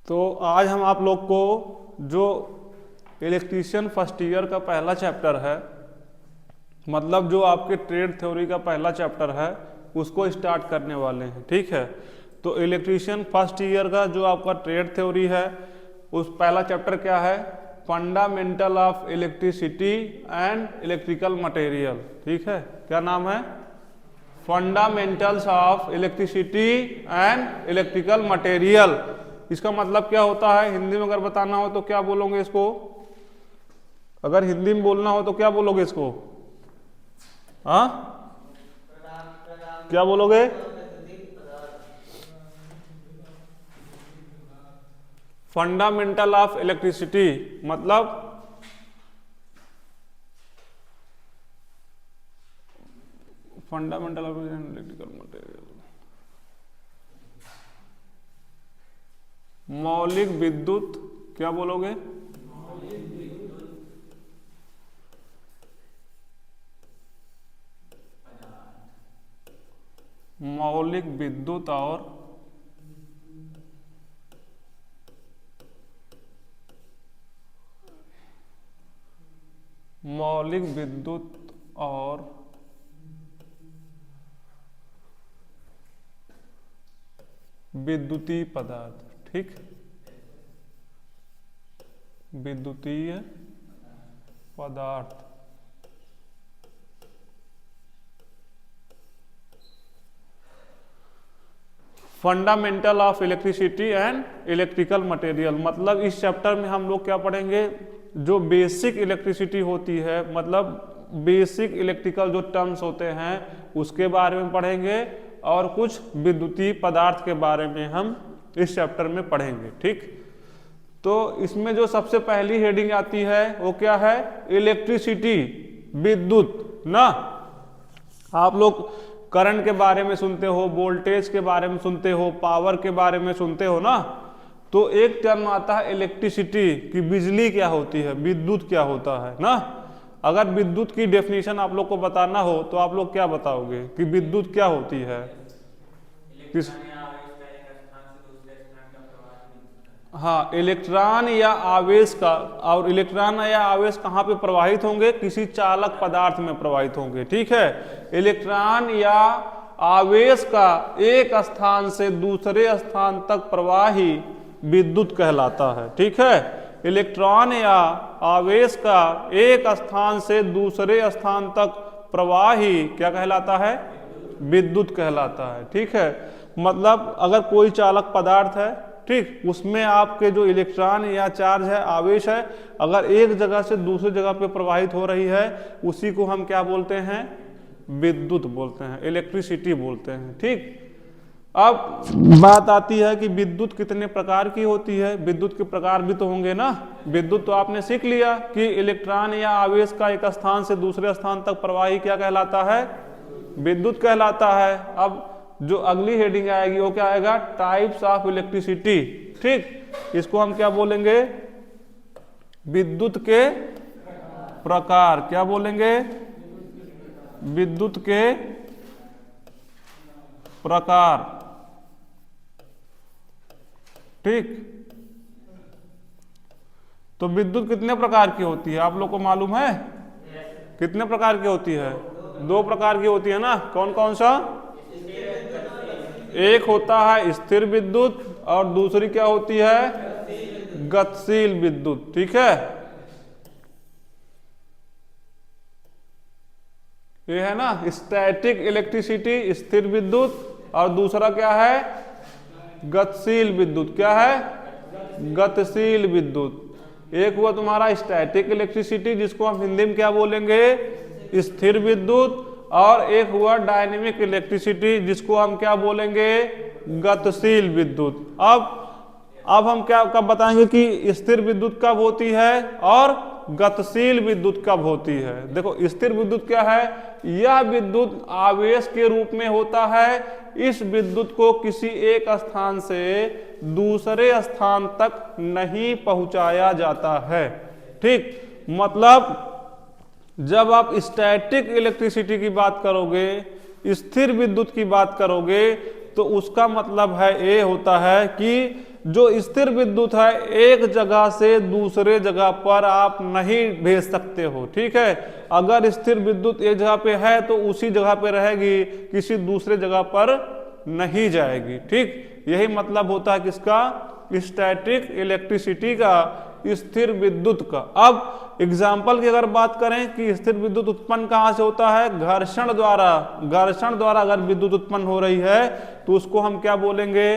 तो आज हम आप लोग को जो इलेक्ट्रीशियन फर्स्ट ईयर का पहला चैप्टर है, मतलब जो आपके ट्रेड थ्योरी का पहला चैप्टर है, उसको स्टार्ट करने वाले हैं। ठीक है, तो इलेक्ट्रीशियन फर्स्ट ईयर का जो आपका ट्रेड थ्योरी है, उस पहला चैप्टर क्या है? Fundamental of electricity and electrical material. ठीक है, क्या नाम है? Fundamentals of electricity and electrical material. इसका मतलब क्या होता है? हिंदी में अगर बताना हो तो क्या बोलोगे इसको? अगर हिंदी में बोलना हो तो क्या बोलोगे इसको? हाँ, क्या बोलोगे? फंडामेंटल ऑफ इलेक्ट्रिसिटी मतलब फंडामेंटल ऑफ इलेक्ट्रिकल मटेरियल, मौलिक विद्युत। क्या बोलोगे? मौलिक विद्युत और मौलिक विद्युत और विद्युतीय पदार्थ। ठीक, विद्युतीय पदार्थ। Fundamental of electricity and electrical material मतलब इस चैप्टर में हम लोग क्या पढ़ेंगे? जो बेसिक इलेक्ट्रिसिटी होती है, मतलब बेसिक इलेक्ट्रिकल जो टर्म्स होते हैं उसके बारे में पढ़ेंगे, और कुछ विद्युतीय पदार्थ के बारे में हम इस चैप्टर में पढ़ेंगे। ठीक, तो इसमें जो सबसे पहली हेडिंग आती है वो क्या है? इलेक्ट्रिसिटी, विद्युत ना। आप लोग करंट के बारे में सुनते हो, वोल्टेज के बारे में सुनते हो, पावर के बारे में सुनते हो ना। तो एक टर्म आता है इलेक्ट्रिसिटी कि बिजली क्या होती है, विद्युत क्या होता है ना। अगर विद्युत की डेफिनेशन आप लोग को बताना हो तो आप लोग क्या बताओगे कि विद्युत क्या होती है? किस हाँ, इलेक्ट्रॉन या आवेश का, और इलेक्ट्रॉन या आवेश कहाँ पे प्रवाहित होंगे? किसी चालक पदार्थ में प्रवाहित होंगे। ठीक है, इलेक्ट्रॉन या आवेश का एक स्थान से दूसरे स्थान तक प्रवाही विद्युत कहलाता है। ठीक है, इलेक्ट्रॉन या आवेश का एक स्थान से दूसरे स्थान तक प्रवाही क्या कहलाता है? विद्युत कहलाता है। ठीक है, मतलब अगर कोई चालक पदार्थ है, ठीक, उसमें आपके जो इलेक्ट्रॉन या चार्ज है, आवेश है, अगर एक जगह से दूसरी जगह पे प्रवाहित हो रही है, उसी को हम क्या बोलते हैं? विद्युत बोलते हैं, इलेक्ट्रिसिटी बोलते हैं। ठीक, अब बात आती है कि विद्युत कितने प्रकार की होती है? विद्युत के प्रकार भी तो होंगे ना। विद्युत तो आपने सीख लिया कि इलेक्ट्रॉन या आवेश का एक स्थान से दूसरे स्थान तक प्रवाही क्या कहलाता है? विद्युत कहलाता है। अब जो अगली हेडिंग आएगी वो क्या आएगा? Types of electricity. ठीक, इसको हम क्या बोलेंगे? विद्युत के प्रकार। क्या बोलेंगे? विद्युत के प्रकार। ठीक, तो विद्युत कितने प्रकार की होती है आप लोग को मालूम है? कितने प्रकार की होती है? दो प्रकार की होती है ना। कौन कौन सा? एक होता है स्थिर विद्युत और दूसरी क्या होती है? गतिशील विद्युत। ठीक है, ये है ना स्टैटिक इलेक्ट्रिसिटी, स्थिर विद्युत, और दूसरा क्या है? गतिशील विद्युत। क्या है? गतिशील विद्युत। एक हुआ तुम्हारा स्टैटिक इलेक्ट्रिसिटी, जिसको हम हिंदी में क्या बोलेंगे? स्थिर विद्युत, और एक हुआ डायनेमिक इलेक्ट्रिसिटी, जिसको हम क्या बोलेंगे? गतिशील विद्युत। अब हम क्या कब बताएंगे कि स्थिर विद्युत कब होती है और गतिशील विद्युत कब होती है? देखो, स्थिर विद्युत क्या है? यह विद्युत आवेश के रूप में होता है। इस विद्युत को किसी एक स्थान से दूसरे स्थान तक नहीं पहुंचाया जाता है। ठीक, मतलब जब आप स्टैटिक इलेक्ट्रिसिटी की बात करोगे, स्थिर विद्युत की बात करोगे, तो उसका मतलब है ये होता है कि जो स्थिर विद्युत है एक जगह से दूसरे जगह पर आप नहीं भेज सकते हो, ठीक है। अगर स्थिर विद्युत एक जगह पे है तो उसी जगह पे रहेगी, किसी दूसरे जगह पर नहीं जाएगी, ठीक। यही मतलब होता है किसका, स्टैटिक इलेक्ट्रिसिटी का, स्थिर विद्युत का। अब एग्जाम्पल की अगर बात करें कि स्थिर विद्युत उत्पन्न कहाँ से होता है, घर्षण द्वारा। घर्षण द्वारा अगर विद्युत उत्पन्न हो रही है तो उसको हम क्या बोलेंगे,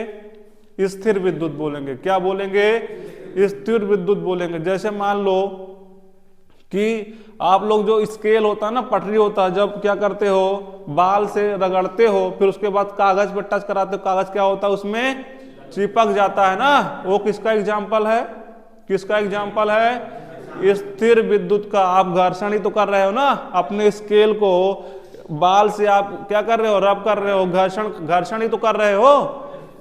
स्थिर विद्युत बोलेंगे। क्या बोलेंगे, स्थिर विद्युत बोलेंगे। जैसे मान लो कि आप लोग जो स्केल होता है ना, पटरी होता है, जब क्या करते हो, बाल से रगड़ते हो, फिर उसके बाद कागज पे टच कराते हो, कागज क्या होता है उसमें चिपक जाता है ना, वो किसका एग्जाम्पल है, किसका एग्जाम्पल है, स्थिर विद्युत का। आप घर्षण ही तो कर रहे हो ना, अपने स्केल को बाल से आप क्या कर रहे हो, रब कर रहे हो, घर्षण घर्षण ही तो कर रहे हो,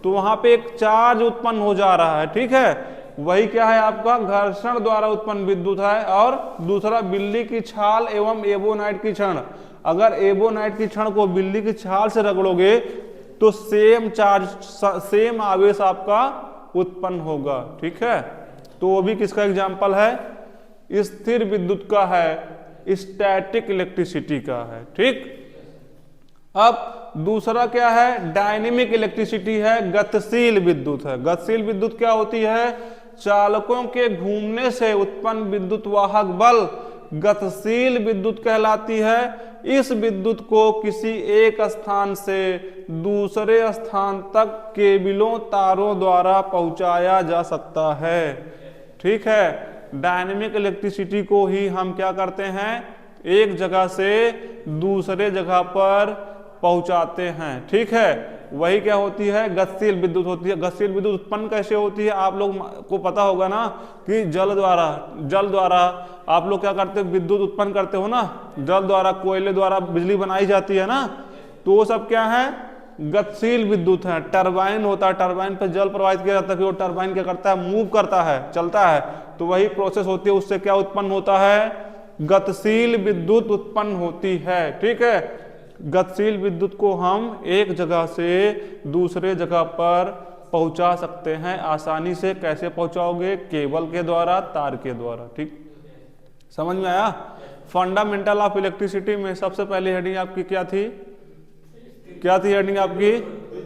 तो वहां पे एक चार्ज उत्पन्न हो जा रहा है, ठीक है। वही क्या है आपका घर्षण द्वारा उत्पन्न विद्युत है। और दूसरा बिल्ली की छाल एवं एबोनाइट की क्षण। अगर एबोनाइट की क्षण को बिल्ली की छाल से रगड़ोगे तो सेम चार्ज, सेम आवेश आपका उत्पन्न होगा, ठीक है। तो वो भी किसका एग्जाम्पल है, स्थिर विद्युत का है, स्टैटिक इलेक्ट्रिसिटी का है, ठीक। अब दूसरा क्या है, डायनेमिक इलेक्ट्रिसिटी है, गतिशील विद्युत है। गतिशील विद्युत क्या होती है, चालकों के घूमने से उत्पन्न विद्युत वाहक बल गतिशील विद्युत कहलाती है। इस विद्युत को किसी एक स्थान से दूसरे स्थान तक केबलों, तारों द्वारा पहुंचाया जा सकता है, ठीक है। डायनेमिक इलेक्ट्रिसिटी को ही हम क्या करते हैं, एक जगह से दूसरे जगह पर पहुंचाते हैं, ठीक है। वही क्या होती है, गतिशील विद्युत होती है। गतिशील विद्युत उत्पन्न कैसे होती है, आप लोग को पता होगा ना कि जल द्वारा आप लोग क्या करते हो, विद्युत उत्पन्न करते हो ना, जल द्वारा, कोयले द्वारा बिजली बनाई जाती है ना, तो वो सब क्या है, गतिशील विद्युत है। टरबाइन होता है, टरबाइन पर जल प्रवाहित किया जाता है, फिर वो टरबाइन क्या करता है, मूव करता है, चलता है, तो वही प्रोसेस होती है, उससे क्या उत्पन्न होता है, गतिशील विद्युत उत्पन्न होती है, ठीक है। गतिशील विद्युत को हम एक जगह से दूसरे जगह पर पहुंचा सकते हैं आसानी से। कैसे पहुंचाओगे, केबल के द्वारा, तार के द्वारा, ठीक। समझ में आया। फंडामेंटल ऑफ इलेक्ट्रिसिटी में सबसे पहली हेडिंग आपकी क्या थी, क्या थी हेडिंग आपकी,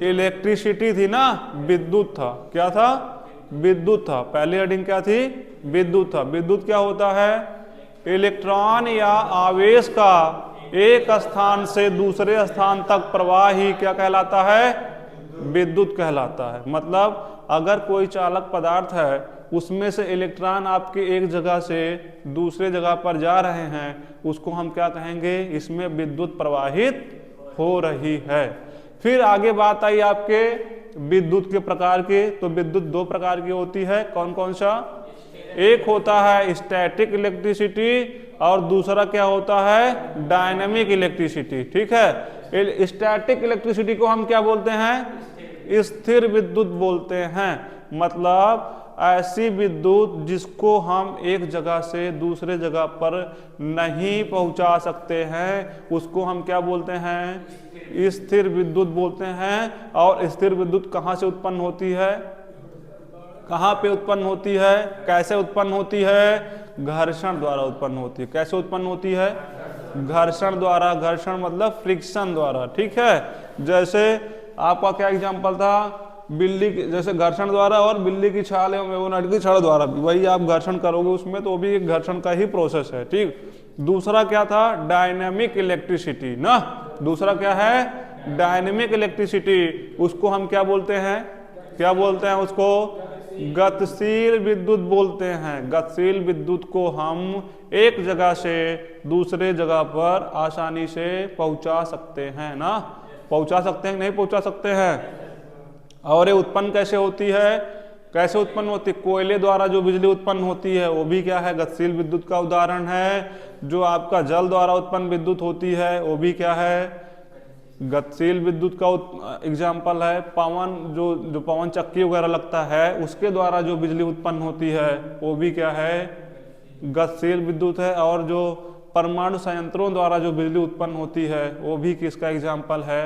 इलेक्ट्रिसिटी थी ना, विद्युत था। क्या था, विद्युत था। पहली हेडिंग क्या थी, विद्युत था। विद्युत क्या होता है, इलेक्ट्रॉन या आवेश का एक स्थान से दूसरे स्थान तक प्रवाह ही क्या कहलाता है, विद्युत कहलाता है। मतलब अगर कोई चालक पदार्थ है, उसमें से इलेक्ट्रॉन आपके एक जगह से दूसरे जगह पर जा रहे हैं, उसको हम क्या कहेंगे, इसमें विद्युत प्रवाहित हो रही है। फिर आगे बात आई आपके विद्युत के प्रकार के। तो विद्युत दो प्रकार की होती है, कौन कौन सा, एक होता है स्टैटिक इलेक्ट्रिसिटी और दूसरा क्या होता है, डायनेमिक इलेक्ट्रिसिटी, ठीक है। स्टैटिक इलेक्ट्रिसिटी को हम क्या बोलते हैं, स्थिर विद्युत बोलते हैं। मतलब ऐसी विद्युत जिसको हम एक जगह से दूसरे जगह पर नहीं पहुंचा सकते हैं, उसको हम क्या बोलते हैं, स्थिर विद्युत बोलते हैं। और स्थिर विद्युत कहाँ से उत्पन्न होती है, कहाँ पे उत्पन्न होती है, कैसे उत्पन्न होती है, घर्षण द्वारा उत्पन्न होती है। कैसे उत्पन्न होती है, घर्षण द्वारा। घर्षण मतलब फ्रिक्शन द्वारा, ठीक है। जैसे आपका क्या एग्जांपल था, बिल्ली, जैसे घर्षण द्वारा और बिल्ली की छाल एवं एबोनाइट की छड़ द्वारा, वही आप घर्षण करोगे उसमें, तो वो भी एक घर्षण का ही प्रोसेस है, ठीक। दूसरा क्या था, डायनेमिक इलेक्ट्रिसिटी ना, दूसरा क्या है, डायनेमिक इलेक्ट्रिसिटी। उसको हम क्या बोलते हैं, क्या बोलते हैं उसको, गतिशील विद्युत बोलते हैं। गतिशील विद्युत को हम एक जगह से दूसरे जगह पर आसानी से पहुंचा सकते हैं ना, पहुंचा सकते हैं, नहीं पहुंचा सकते हैं। और ये उत्पन्न कैसे होती है, कैसे उत्पन्न होती है, कोयले द्वारा जो बिजली उत्पन्न होती है वो भी क्या है, गतिशील विद्युत का उदाहरण है। जो आपका जल द्वारा उत्पन्न विद्युत होती है वो भी क्या है, गतिशील विद्युत का एग्जाम्पल है। पवन, जो पवन चक्की वगैरह लगता है उसके द्वारा जो बिजली उत्पन्न होती है वो भी क्या है, गतिशील विद्युत है। और जो परमाणु संयंत्रों द्वारा जो बिजली उत्पन्न होती है वो भी किसका एग्जाम्पल है,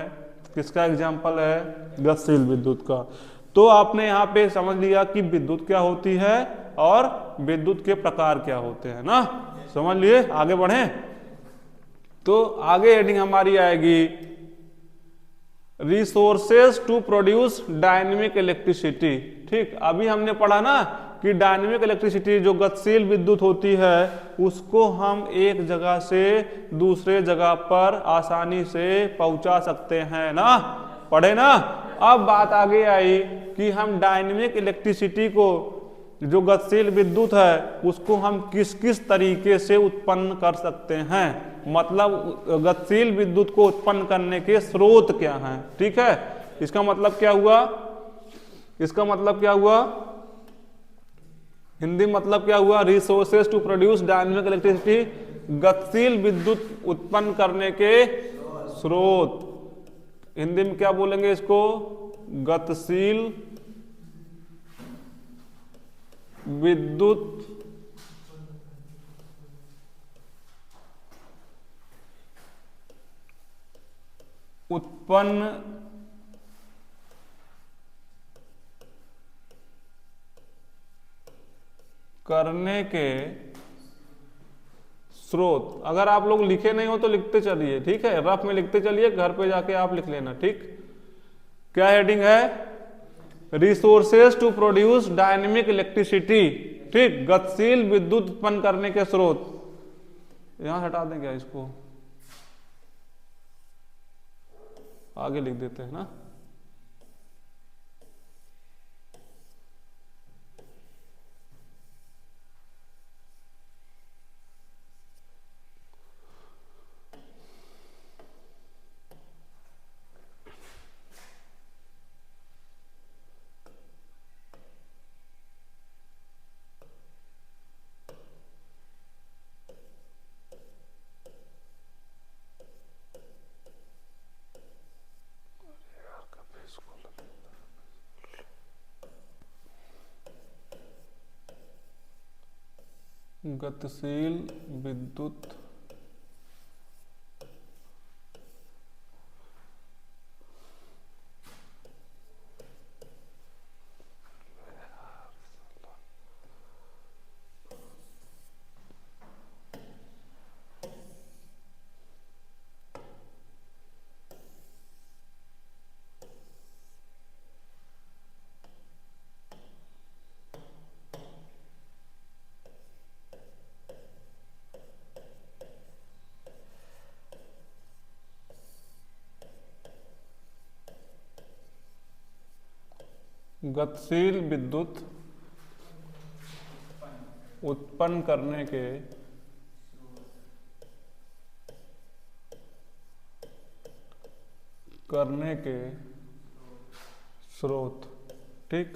किसका एग्जाम्पल है, गतिशील विद्युत का। तो आपने यहाँ पे समझ लिया कि विद्युत क्या होती है और विद्युत के प्रकार क्या होते हैं ना, समझ लिए। आगे बढ़े तो आगे हेडिंग हमारी आएगी resources to produce dynamic electricity. ठीक, अभी हमने पढ़ा ना कि डायनेमिक इलेक्ट्रिसिटी जो गतिशील विद्युत होती है उसको हम एक जगह से दूसरे जगह पर आसानी से पहुंचा सकते हैं ना, पढ़े ना। अब बात आगे आई कि हम डायनेमिक इलेक्ट्रिसिटी को, जो गतिशील विद्युत है, उसको हम किस किस तरीके से उत्पन्न कर सकते हैं, मतलब गतिशील विद्युत को उत्पन्न करने के स्रोत क्या हैं। ठीक है, इसका मतलब क्या हुआ, इसका मतलब क्या हुआ, हिंदी मतलब क्या हुआ, resources to produce dynamic electricity, गतिशील विद्युत उत्पन्न करने के स्रोत। हिंदी में क्या बोलेंगे इसको, गतिशील विद्युत उत्पन्न करने के स्रोत। अगर आप लोग लिखे नहीं हो तो लिखते चलिए, ठीक है, रफ में लिखते चलिए, घर पे जाके आप लिख लेना। ठीक, क्या हेडिंग है, resources to produce dynamic electricity. ठीक, गतिशील विद्युत उत्पन्न करने के स्रोत। यहां हटा दें क्या इसको, आगे लिख देते हैं ना। गतिशील विद्युत गतिशील विद्युत उत्पन्न करने के स्रोत। ठीक,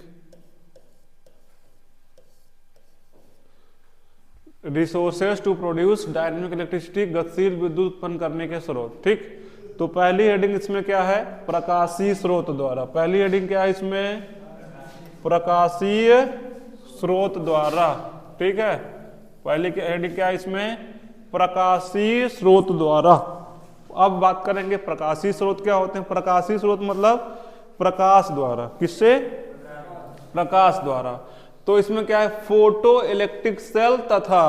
resources to produce dynamic electricity, गतिशील विद्युत उत्पन्न करने के स्रोत। ठीक, तो पहली हेडिंग इसमें क्या है, प्रकाशीय स्रोत द्वारा। पहली हेडिंग क्या है इसमें, प्रकाशीय स्रोत द्वारा। ठीक है, पहली हेडिंग क्या है इसमें, प्रकाशीय स्रोत द्वारा। अब बात करेंगे प्रकाशीय स्रोत क्या होते हैं। प्रकाशीय स्रोत मतलब प्रकाश द्वारा, किससे, प्रकाश द्वारा। तो इसमें क्या है, फोटो इलेक्ट्रिक सेल तथा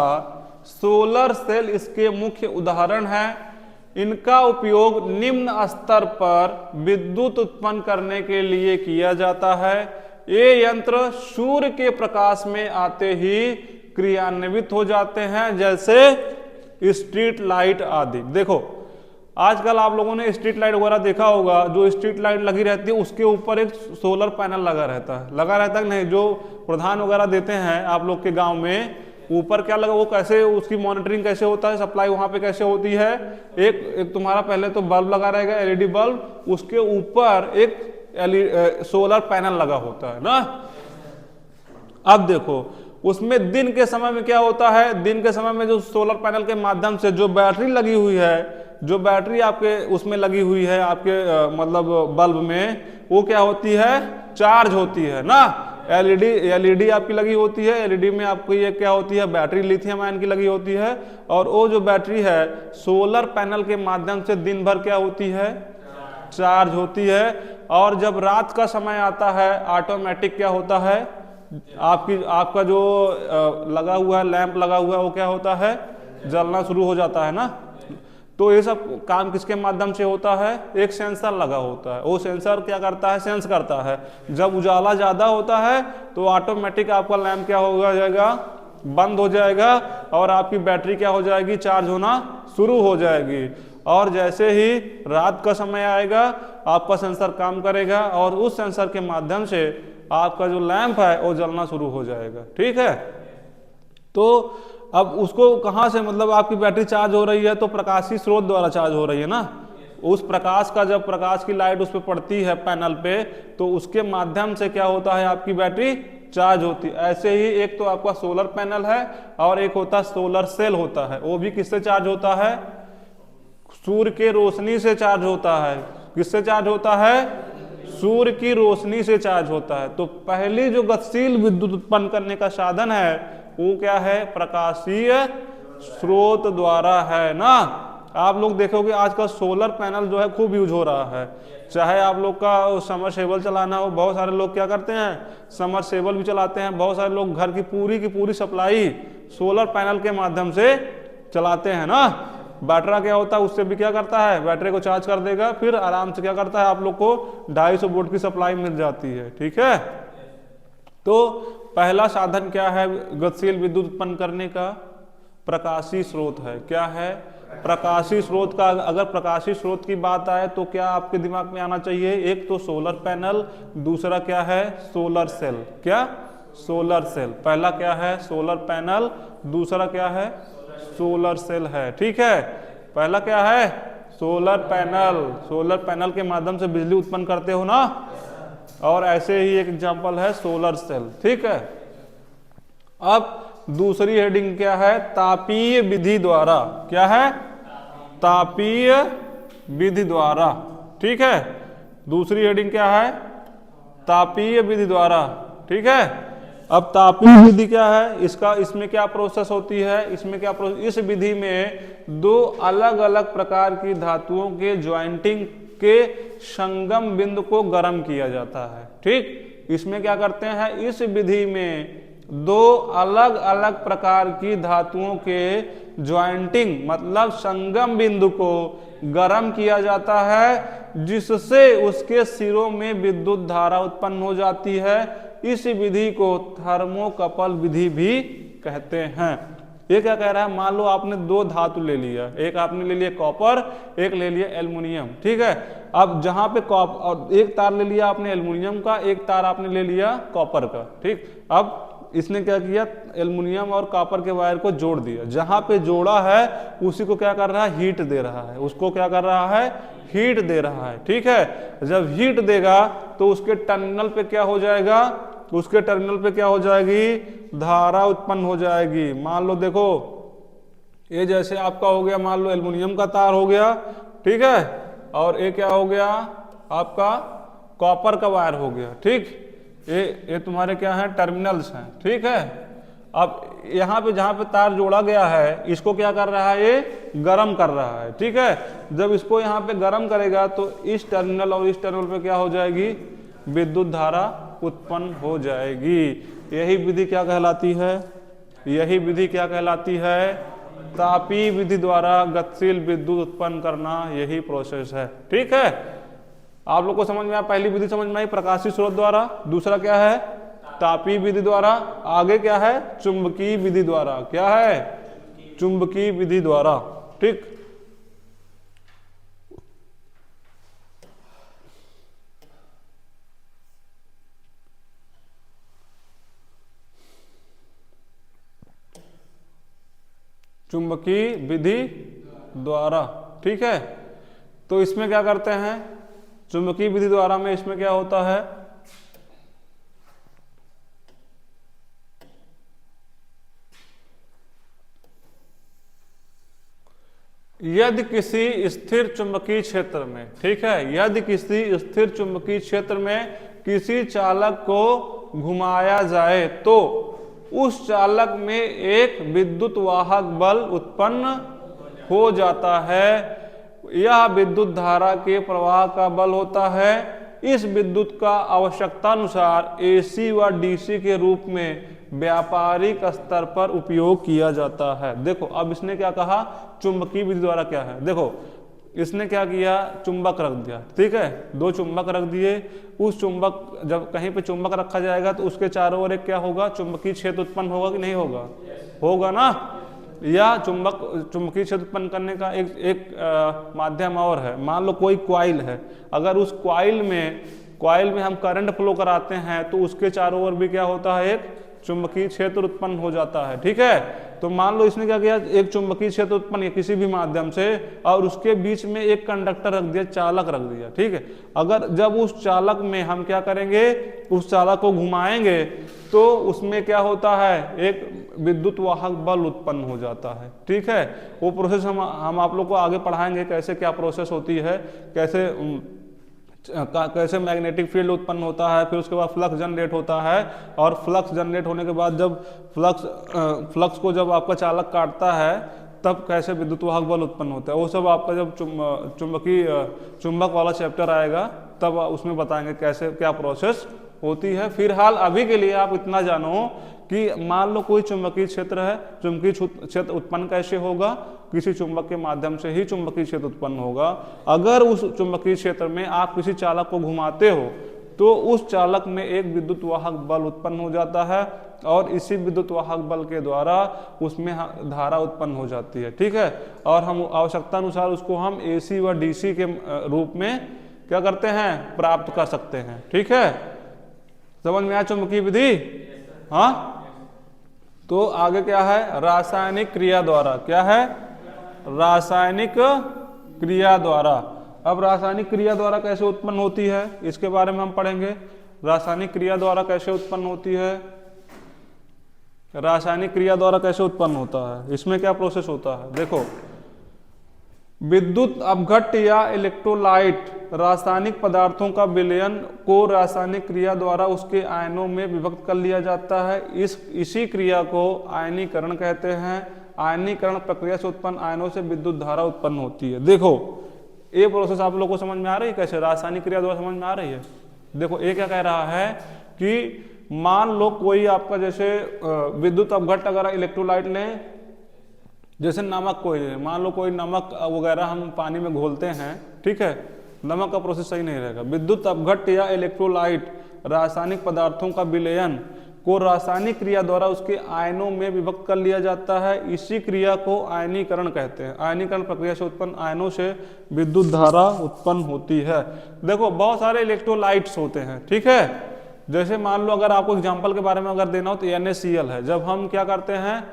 सोलर सेल इसके मुख्य उदाहरण हैं। इनका उपयोग निम्न स्तर पर विद्युत उत्पन्न करने के लिए किया जाता है। ये यंत्र सूर्य के प्रकाश में आते ही क्रियान्वित हो जाते हैं, जैसे स्ट्रीट लाइट आदि। देखो आजकल आप लोगों ने स्ट्रीट लाइट वगैरह देखा होगा, जो स्ट्रीट लाइट लगी रहती है उसके ऊपर एक सोलर पैनल लगा रहता है, नहीं, जो प्रधान वगैरह देते हैं आप लोग के गांव में, ऊपर क्या लगा, वो कैसे उसकी मॉनिटरिंग कैसे होता है, सप्लाई वहां पे कैसे होती है। एक तुम्हारा पहले तो बल्ब लगा रहेगा, एलईडी बल्ब, उसके ऊपर एक सोलर पैनल लगा होता है ना। अब देखो उसमें दिन के समय में क्या होता है, दिन के समय में जो सोलर पैनल के माध्यम से जो बैटरी लगी हुई है, जो बैटरी आपके उसमें लगी हुई है आपके मतलब बल्ब में, वो क्या होती है, चार्ज होती है ना। एलईडी आपकी लगी होती है, एलईडी में आपको ये क्या होती है, बैटरी लिथियम आयन की लगी होती है, और वो जो बैटरी है सोलर पैनल के माध्यम से दिन भर क्या होती है, चार्ज होती है। और जब रात का समय आता है ऑटोमेटिक क्या होता है, आपका जो लगा हुआ है लैंप लगा हुआ है वो क्या होता है, जलना शुरू हो जाता है ना। तो ये सब काम किसके माध्यम से होता है, एक सेंसर लगा होता है, वो सेंसर क्या करता है, सेंस करता है। जब उजाला ज़्यादा होता है तो ऑटोमेटिक आपका लैंप क्या हो जाएगा, बंद हो जाएगा और आपकी बैटरी क्या हो जाएगी, चार्ज होना शुरू हो जाएगी। और जैसे ही रात का समय आएगा आपका सेंसर काम करेगा और उस सेंसर के माध्यम से आपका जो लैंप है वो जलना शुरू हो जाएगा। ठीक है, तो अब उसको कहाँ से, मतलब आपकी बैटरी चार्ज हो रही है तो प्रकाशीय स्रोत द्वारा चार्ज हो रही है ना। उस प्रकाश का, जब प्रकाश की लाइट उस पर पड़ती है पैनल पे, तो उसके माध्यम से क्या होता है, आपकी बैटरी चार्ज होती है। ऐसे ही एक तो आपका सोलर पैनल है और एक होता है सोलर सेल होता है, वो भी किससे चार्ज होता है, सूर्य के रोशनी से चार्ज होता है। किससे चार्ज होता है, सूर्य की रोशनी से चार्ज होता है। तो पहली जो गतिशील विद्युत उत्पन्न करने का साधन है वो क्या है, प्रकाशीय स्रोत द्वारा है ना। आप लोग देखोगे आजकल सोलर पैनल जो है खूब यूज हो रहा है। चाहे आप लोग का समरसेबल चलाना हो, बहुत सारे लोग क्या करते हैं, समरसेबल भी चलाते हैं। बहुत सारे लोग घर की पूरी सप्लाई सोलर पैनल के माध्यम से चलाते हैं ना। बैटरा क्या होता है, उससे भी क्या करता है, बैटरी को चार्ज कर देगा, फिर आराम से क्या करता है, आप लोग को 250 वोल्ट की सप्लाई मिल जाती है। ठीक है, तो पहला साधन क्या है गतिशील विद्युत उत्पन्न करने का, प्रकाशीय स्रोत है। क्या है, प्रकाशीय स्रोत का। अगर प्रकाशीय स्रोत की बात आए तो क्या आपके दिमाग में आना चाहिए, एक तो सोलर पैनल, दूसरा क्या है, सोलर सेल। क्या, सोलर सेल। पहला क्या है, सोलर पैनल, दूसरा क्या है, सोलर सेल है। ठीक है, पहला क्या है, सोलर पैनल। सोलर पैनल के माध्यम से बिजली उत्पन्न करते हो ना, और ऐसे ही एक एग्जांपल है सोलर सेल। ठीक है, अब दूसरी हेडिंग क्या है, तापीय विधि द्वारा। क्या है, तापीय विधि द्वारा। ठीक है, दूसरी हेडिंग क्या है, तापीय विधि द्वारा। ठीक है, अब तापीय विधि क्या है, इसमें क्या प्रोसेस होती है, इसमें क्या प्रोसेस, इस विधि में दो अलग अलग प्रकार की धातुओं के ज्वाइंटिंग के संगम बिंदु को गर्म किया जाता है। ठीक, इसमें क्या करते हैं, इस विधि में दो अलग अलग प्रकार की धातुओं के ज्वाइंटिंग मतलब संगम बिंदु को गर्म किया जाता है, जिससे उसके सिरों में विद्युत धारा उत्पन्न हो जाती है। इस विधि को थर्मोकपल विधि भी कहते हैं। ये क्या कह रहा है, मान लो आपने दो धातु ले लिया, एक आपने ले लिया कॉपर, एक ले लिया एल्युमिनियम। ठीक है, अब जहां पे और एक तार ले लिया आपने एल्युमिनियम का, एक तार आपने ले लिया कॉपर का। ठीक, अब इसने क्या किया, एल्युमिनियम और कॉपर के वायर को जोड़ दिया। जहां पे जोड़ा है उसी को क्या कर रहा है, हीट दे रहा है, उसको क्या कर रहा है, हीट दे रहा है। ठीक है, जब हीट देगा तो उसके टर्मिनल पे क्या हो जाएगा, उसके टर्मिनल पे क्या हो जाएगी, धारा उत्पन्न हो जाएगी। मान लो देखो, ये जैसे आपका हो गया, मान लो एल्युमिनियम का तार हो गया, ठीक है, और ये क्या हो गया, आपका कॉपर का वायर हो गया। ठीक, ये तुम्हारे क्या है, टर्मिनल्स हैं। ठीक है, अब यहाँ पे जहाँ पे तार जोड़ा गया है इसको क्या कर रहा है, ये गर्म कर रहा है। ठीक है, जब इसको यहाँ पे गर्म करेगा तो इस टर्मिनल और इस टर्मिनल पे क्या हो जाएगी, विद्युत धारा उत्पन्न हो जाएगी। यही विधि क्या कहलाती है, यही विधि क्या कहलाती है, तापीय विधि द्वारा गतिशील विद्युत उत्पन्न करना, यही प्रोसेस है। ठीक है, आप लोग को समझ में आया, पहली विधि समझ में आई प्रकाशीय स्रोत द्वारा, दूसरा क्या है, तापीय विधि द्वारा, आगे क्या है, चुंबकीय विधि द्वारा। क्या है, चुंबकीय विधि द्वारा। ठीक, चुंबकीय विधि द्वारा। ठीक है, तो इसमें क्या करते हैं, चुंबकीय विधि द्वारा में इसमें क्या होता है, यदि किसी स्थिर चुंबकीय क्षेत्र में, ठीक है, यदि किसी स्थिर चुंबकीय क्षेत्र में किसी चालक को घुमाया जाए तो उस चालक में एक विद्युत वाहक बल उत्पन्न हो जाता है। यह विद्युत धारा के प्रवाह का बल होता है। इस विद्युत का आवश्यकता अनुसार एसी व डीसी के रूप में व्यापारिक स्तर पर उपयोग किया जाता है। देखो अब इसने क्या कहा, चुंबकीय विधि द्वारा क्या है, देखो इसने क्या किया, चुंबक रख दिया, ठीक है, दो चुंबक रख दिए। उस चुंबक, जब कहीं पे चुंबक रखा जाएगा तो उसके चारों ओर एक क्या होगा, चुंबकीय क्षेत्र उत्पन्न होगा कि नहीं होगा, होगा ना। या चुंबकीय क्षेत्र उत्पन्न करने का एक माध्यम और है। मान लो कोई क्वाइल है, अगर उस क्वाइल में हम करंट फ्लो कराते हैं तो उसके चारों ओर भी क्या होता है, एक चुंबकीय क्षेत्र उत्पन्न हो जाता है, ठीक है। तो मान लो इसने क्या किया, एक चुंबकीय क्षेत्र उत्पन्न किया किसी भी माध्यम से, और उसके बीच में एक कंडक्टर रख दिया, चालक रख दिया, ठीक है। अगर जब उस चालक में हम क्या करेंगे, उस चालक को घुमाएंगे तो उसमें क्या होता है, एक विद्युत वाहक बल उत्पन्न हो जाता है, ठीक है। वो प्रोसेस हम आप लोग को आगे पढ़ाएंगे, कैसे क्या प्रोसेस होती है, कैसे मैग्नेटिक फील्ड उत्पन्न होता है, फिर उसके बाद फ्लक्स जनरेट होता है, और फ्लक्स जनरेट होने के बाद जब फ्लक्स को जब आपका चालक काटता है तब कैसे विद्युत वाहक बल उत्पन्न होता है। वो सब आपका जब चुंबक वाला चैप्टर आएगा तब उसमें बताएंगे कैसे क्या प्रोसेस होती है। फिलहाल अभी के लिए आप इतना जानो कि मान लो कोई चुंबकीय क्षेत्र है, चुंबकीय क्षेत्र उत्पन्न कैसे होगा, किसी चुंबक के माध्यम से ही चुंबकीय क्षेत्र उत्पन्न होगा। अगर उस चुंबकीय क्षेत्र में आप किसी चालक को घुमाते हो तो उस चालक में एक विद्युत वाहक बल उत्पन्न हो जाता है, और इसी विद्युत वाहक बल के द्वारा उसमें धारा उत्पन्न हो जाती है, ठीक है। और हम आवश्यकता अनुसार उसको हम एसी व डीसी के रूप में क्या करते हैं, प्राप्त कर सकते हैं, ठीक है। समझ में आया चुंबकीय विधि, हाँ। तो आगे क्या है, रासायनिक क्रिया द्वारा, क्या है, रासायनिक क्रिया द्वारा। अब रासायनिक क्रिया द्वारा कैसे उत्पन्न होती है, इसके बारे में हम पढ़ेंगे। रासायनिक क्रिया द्वारा कैसे उत्पन्न होती है, रासायनिक क्रिया द्वारा कैसे उत्पन्न होता है, इसमें क्या प्रोसेस होता है। देखो, विद्युत अपघट्ट या इलेक्ट्रोलाइट रासायनिक पदार्थों का विलयन को रासायनिक क्रिया द्वारा उसके आयनों में विभक्त कर लिया जाता है। इसी क्रिया को आयनीकरण कहते हैं। आयनीकरण प्रक्रिया से उत्पन्न आयनों से विद्युत धारा उत्पन्न होती है। देखो ये प्रोसेस आप लोगों को समझ में आ रही है, कैसे रासायनिक क्रिया द्वारा समझ में आ रही है। देखो ये क्या कह रहा है कि मान लो कोई आपका जैसे विद्युत अपघट्ट अगर इलेक्ट्रोलाइट लें, जैसे नमक, कोई मान लो कोई नमक वगैरह हम पानी में घोलते हैं, ठीक है, नमक का प्रोसेस सही नहीं रहेगा। विद्युत अपघट्ट या इलेक्ट्रोलाइट रासायनिक पदार्थों का विलयन को रासायनिक क्रिया द्वारा उसके आयनों में विभक्त कर लिया जाता है। इसी क्रिया को आयनीकरण कहते हैं। आयनीकरण प्रक्रिया से उत्पन्न आयनों से विद्युत धारा उत्पन्न होती है। देखो बहुत सारे इलेक्ट्रोलाइट्स होते हैं, ठीक है। जैसे मान लो अगर आपको एग्जाम्पल के बारे में अगर देना हो तो NaCl है। जब हम क्या करते हैं,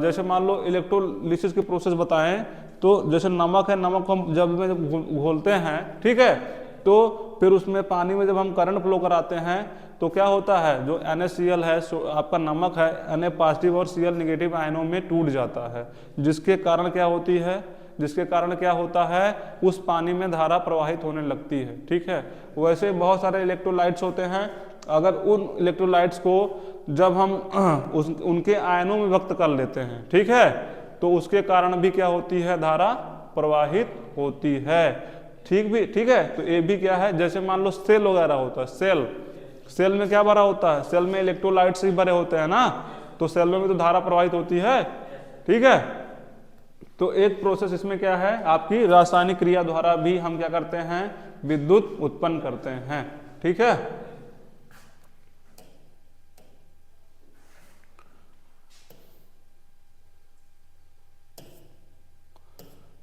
जैसे मान लो इलेक्ट्रोलिसिस की प्रोसेस बताएं तो जैसे नमक है, नमक को हम जब घोलते हैं, ठीक है, तो फिर उसमें पानी में जब हम करंट फ्लो कराते हैं तो क्या होता है, जो NaCl है आपका नमक है, Na पॉजिटिव और Cl निगेटिव आयनों में टूट जाता है, जिसके कारण क्या होता है, उस पानी में धारा प्रवाहित होने लगती है, ठीक है। वैसे बहुत सारे इलेक्ट्रोलाइट्स होते हैं। अगर उन इलेक्ट्रोलाइट्स को जब हम उनके आयनों में व्यक्त कर लेते हैं, ठीक है, तो उसके कारण भी क्या होती है, धारा प्रवाहित होती है, ठीक है। तो ये भी क्या है, जैसे मान लो सेल वगैरह होता है, सेल में क्या भरा होता है, सेल में इलेक्ट्रोलाइट्स ही भरे होते हैं ना, तो सेल में तो धारा प्रवाहित होती है, ठीक है। तो एक प्रोसेस इसमें क्या है, आपकी रासायनिक क्रिया द्वारा भी हम क्या करते हैं, विद्युत उत्पन्न करते हैं, ठीक है।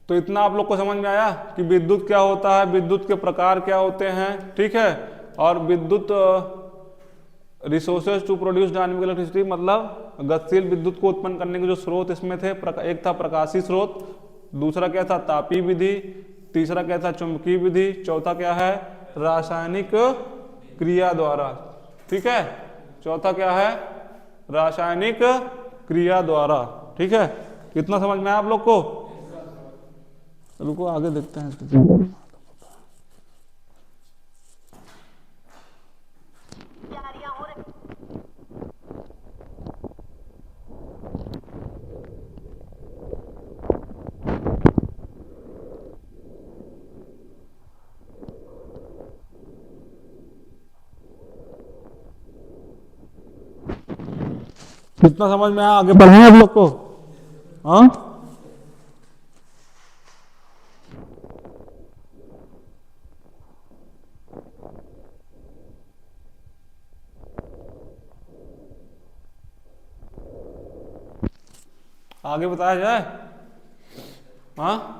तो इतना आप लोग को समझ में आया कि विद्युत क्या होता है, विद्युत के प्रकार क्या होते हैं, ठीक है। और विद्युत resources to produce dynamic electricity, मतलब गतिशील विद्युत को उत्पन्न करने के जो स्रोत इसमें थे, एक था प्रकाशीय स्रोत, दूसरा क्या था, तापीय विधि, तीसरा क्या था, चुंबकीय विधि, चौथा क्या है, रासायनिक क्रिया द्वारा, ठीक है। चौथा क्या है, रासायनिक क्रिया द्वारा, ठीक है। कितना समझ में आया आप लोग को। रुको आगे देखते हैं। कितना समझ में आया? आगे बढ़े आप लोग को? हाँ, आगे बताया जाए? हाँ,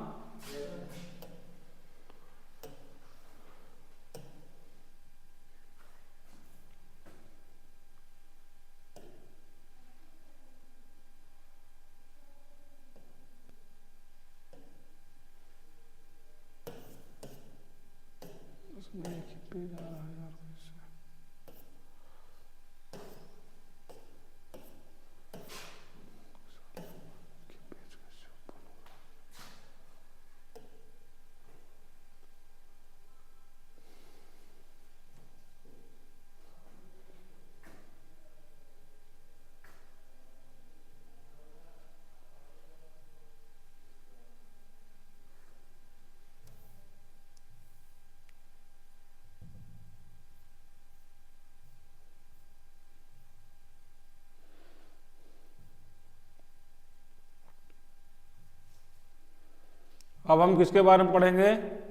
अब हम किसके बारे में पढ़ेंगे?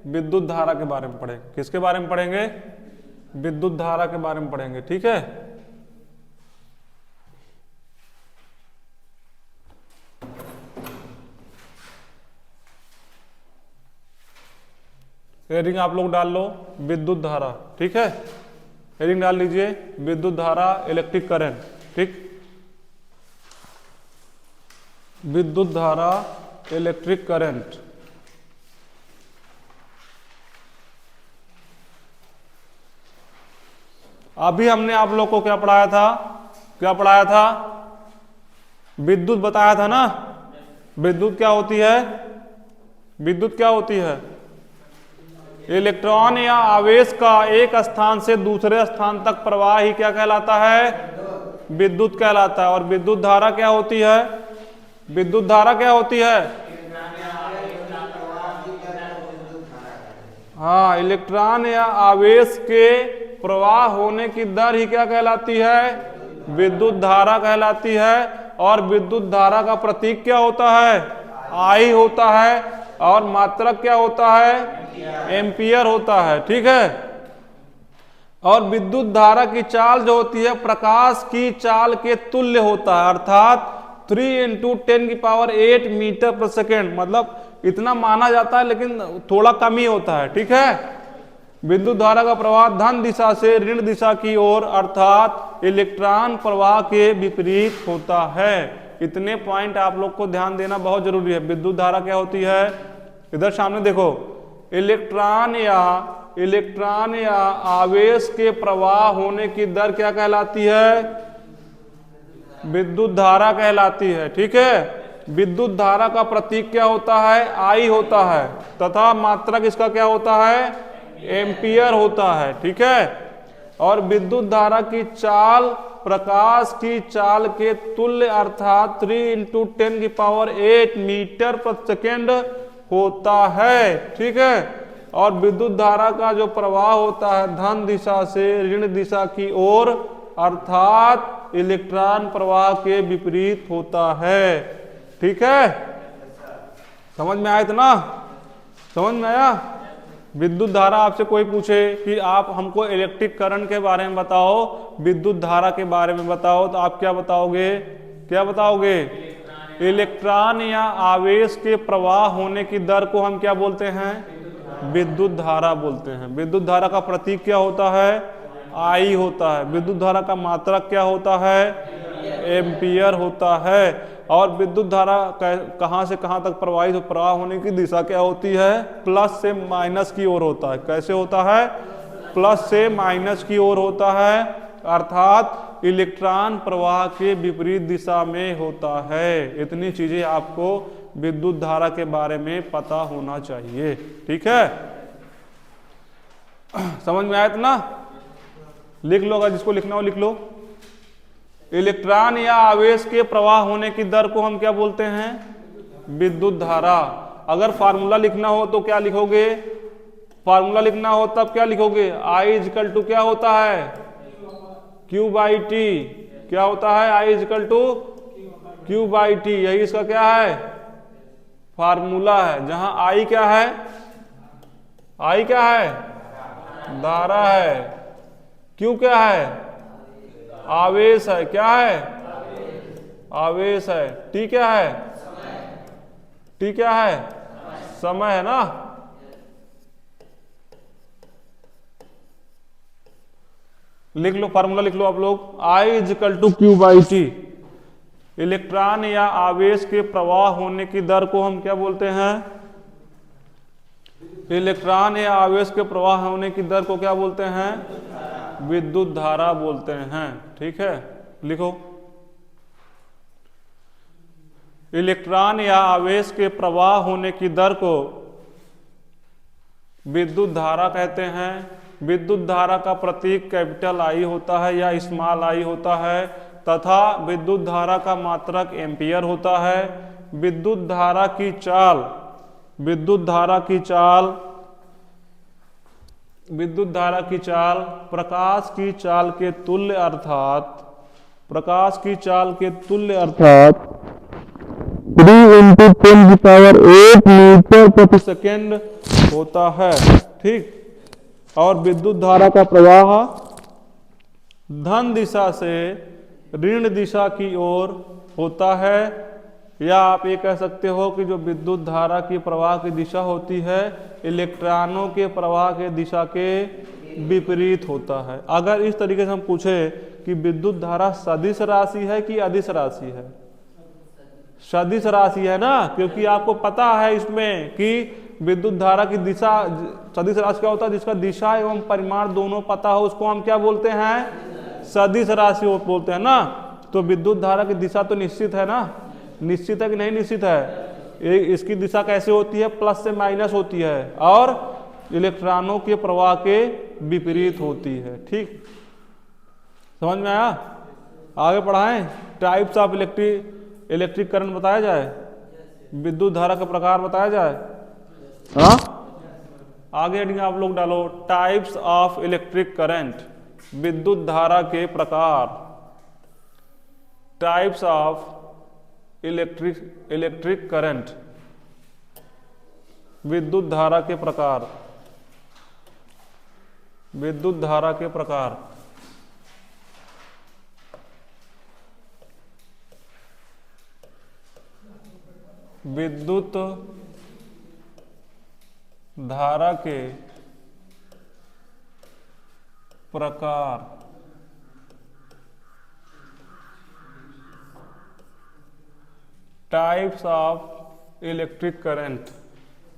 विद्युत धारा के बारे में पढ़ेंगे। किसके बारे में पढ़ेंगे? विद्युत धारा के बारे में पढ़ेंगे। ठीक है, हेडिंग आप लोग डाल लो विद्युत धारा। ठीक है, हेडिंग डाल लीजिए विद्युत धारा, इलेक्ट्रिक करंट। ठीक, विद्युत धारा, इलेक्ट्रिक करंट। अभी हमने आप लोग को क्या पढ़ाया था? क्या पढ़ाया था? विद्युत बताया था ना। विद्युत क्या होती है? विद्युत क्या होती है? इलेक्ट्रॉन या आवेश का एक स्थान से दूसरे स्थान तक प्रवाह ही क्या कहलाता है? विद्युत कहलाता है। और विद्युत धारा क्या होती है? विद्युत धारा क्या होती है? हाँ, इलेक्ट्रॉन या आवेश के प्रवाह होने की दर ही क्या कहलाती है? विद्युत धारा कहलाती है। और विद्युत धारा का प्रतीक क्या होता है? आई होता है। और मात्रक क्या होता है? एम्पियर होता है। ठीक है, और विद्युत धारा की चाल जो होती है प्रकाश की चाल के तुल्य होता है, अर्थात 3 × 10⁸ मीटर पर सेकेंड। मतलब इतना माना जाता है लेकिन थोड़ा कम ही होता है। ठीक है, विद्युत धारा का प्रवाह धन दिशा से ऋण दिशा की ओर, अर्थात इलेक्ट्रॉन प्रवाह के विपरीत होता है। इतने पॉइंट आप लोग को ध्यान देना बहुत जरूरी है। विद्युत धारा क्या होती है? इधर सामने देखो, इलेक्ट्रॉन या आवेश के प्रवाह होने की दर क्या कहलाती है? विद्युत धारा कहलाती है। ठीक है, विद्युत धारा का प्रतीक क्या होता है? आई होता है। तथा मात्रक इसका क्या होता है? एम्पियर होता है। ठीक है, और विद्युत धारा की चाल प्रकाश की चाल के तुल्य, अर्थात 3 × 10⁸ मीटर पर सेकेंड होता है। ठीक है, और विद्युत धारा का जो प्रवाह होता है धन दिशा से ऋण दिशा की ओर, अर्थात इलेक्ट्रॉन प्रवाह के विपरीत होता है। ठीक है, समझ में आया? इतना समझ में आया? विद्युत धारा आपसे कोई पूछे कि आप हमको इलेक्ट्रिक करंट के बारे में बताओ, विद्युत धारा के बारे में बताओ, तो आप क्या बताओगे? क्या बताओगे? इलेक्ट्रॉन या आवेश के प्रवाह होने की दर को हम क्या बोलते हैं? विद्युत धारा बोलते हैं। विद्युत धारा का प्रतीक क्या होता है? आई होता है। विद्युत धारा का मात्रक क्या होता है? एम्पियर होता है। और विद्युत धारा कहां से कहां तक प्रवाहित, प्रवाह होने की दिशा क्या होती है? प्लस से माइनस की ओर होता है। कैसे होता है? प्लस से माइनस की ओर होता है, अर्थात इलेक्ट्रॉन प्रवाह के विपरीत दिशा में होता है। इतनी चीजें आपको विद्युत धारा के बारे में पता होना चाहिए। ठीक है, समझ में आया इतना? लिख लो, अगर जिसको लिखना हो लिख लो। इलेक्ट्रॉन या आवेश के प्रवाह होने की दर को हम क्या बोलते हैं? विद्युत धारा। अगर फार्मूला लिखना हो तो क्या लिखोगे? फार्मूला लिखना हो तब क्या लिखोगे? I = क्या होता है? Q/T। क्या होता है, I is equal to Q by T, यही इसका क्या है, फार्मूला है। जहां I क्या है, I क्या है, धारा है, Q क्या है, आवेश है, क्या है, आवेश है, T क्या है, T क्या है, समय है ना। लिख लो फार्मूला, लिख लो आप लोग, I is equal to Q by T. Electron या आवेश के प्रवाह होने की दर को हम क्या बोलते हैं, इलेक्ट्रॉन या आवेश के प्रवाह होने की दर को क्या बोलते हैं, विद्युत धारा बोलते हैं। ठीक है, लिखो, इलेक्ट्रॉन या आवेश के प्रवाह होने की दर को विद्युत धारा कहते हैं। विद्युत धारा का प्रतीक कैपिटल आई होता है या स्मॉल आई होता है, तथा विद्युत धारा का मात्रक एम्पियर होता है। विद्युत धारा की चाल, विद्युत धारा की चाल, विद्युत धारा की चाल प्रकाश की चाल के तुल्य, अर्थात प्रकाश की चाल के तुल्य, अर्थात 3 × 10⁸ मीटर प्रति सेकेंड होता है। ठीक, और विद्युत धारा का प्रवाह धन दिशा से ऋण दिशा की ओर होता है, या आप ये कह सकते हो कि जो विद्युत धारा की प्रवाह की दिशा होती है इलेक्ट्रॉनों के प्रवाह के दिशा के विपरीत होता है। अगर इस तरीके से हम पूछे कि विद्युत धारा सदिश राशि है कि अदिश राशि है, सदिश राशि है ना, क्योंकि आपको पता है इसमें कि विद्युत धारा की दिशा, सदिश राशि क्या होता है, जिसका दिशा एवं परिमाण दोनों पता हो उसको हम क्या बोलते हैं, सदिश राशि बोलते हैं ना। तो विद्युत धारा की दिशा तो निश्चित है ना, निश्चित है कि नहीं निश्चित है। इसकी दिशा कैसे होती है, प्लस से माइनस होती है, और इलेक्ट्रॉनों के प्रवाह के विपरीत होती है। ठीक, समझ में आया। आगे पढ़ाएं, टाइप्स ऑफ इलेक्ट्रिक करंट बताया जाए, विद्युत धारा का प्रकार बताया जाए। हाँ, आगे हेडिंग आप लोग डालो, टाइप्स ऑफ इलेक्ट्रिक करंट, विद्युत धारा के प्रकार, टाइप्स ऑफ इलेक्ट्रिक करंट, विद्युत धारा के प्रकार, विद्युत धारा के प्रकार। विद्युत धारा के प्रकार, types of electric current,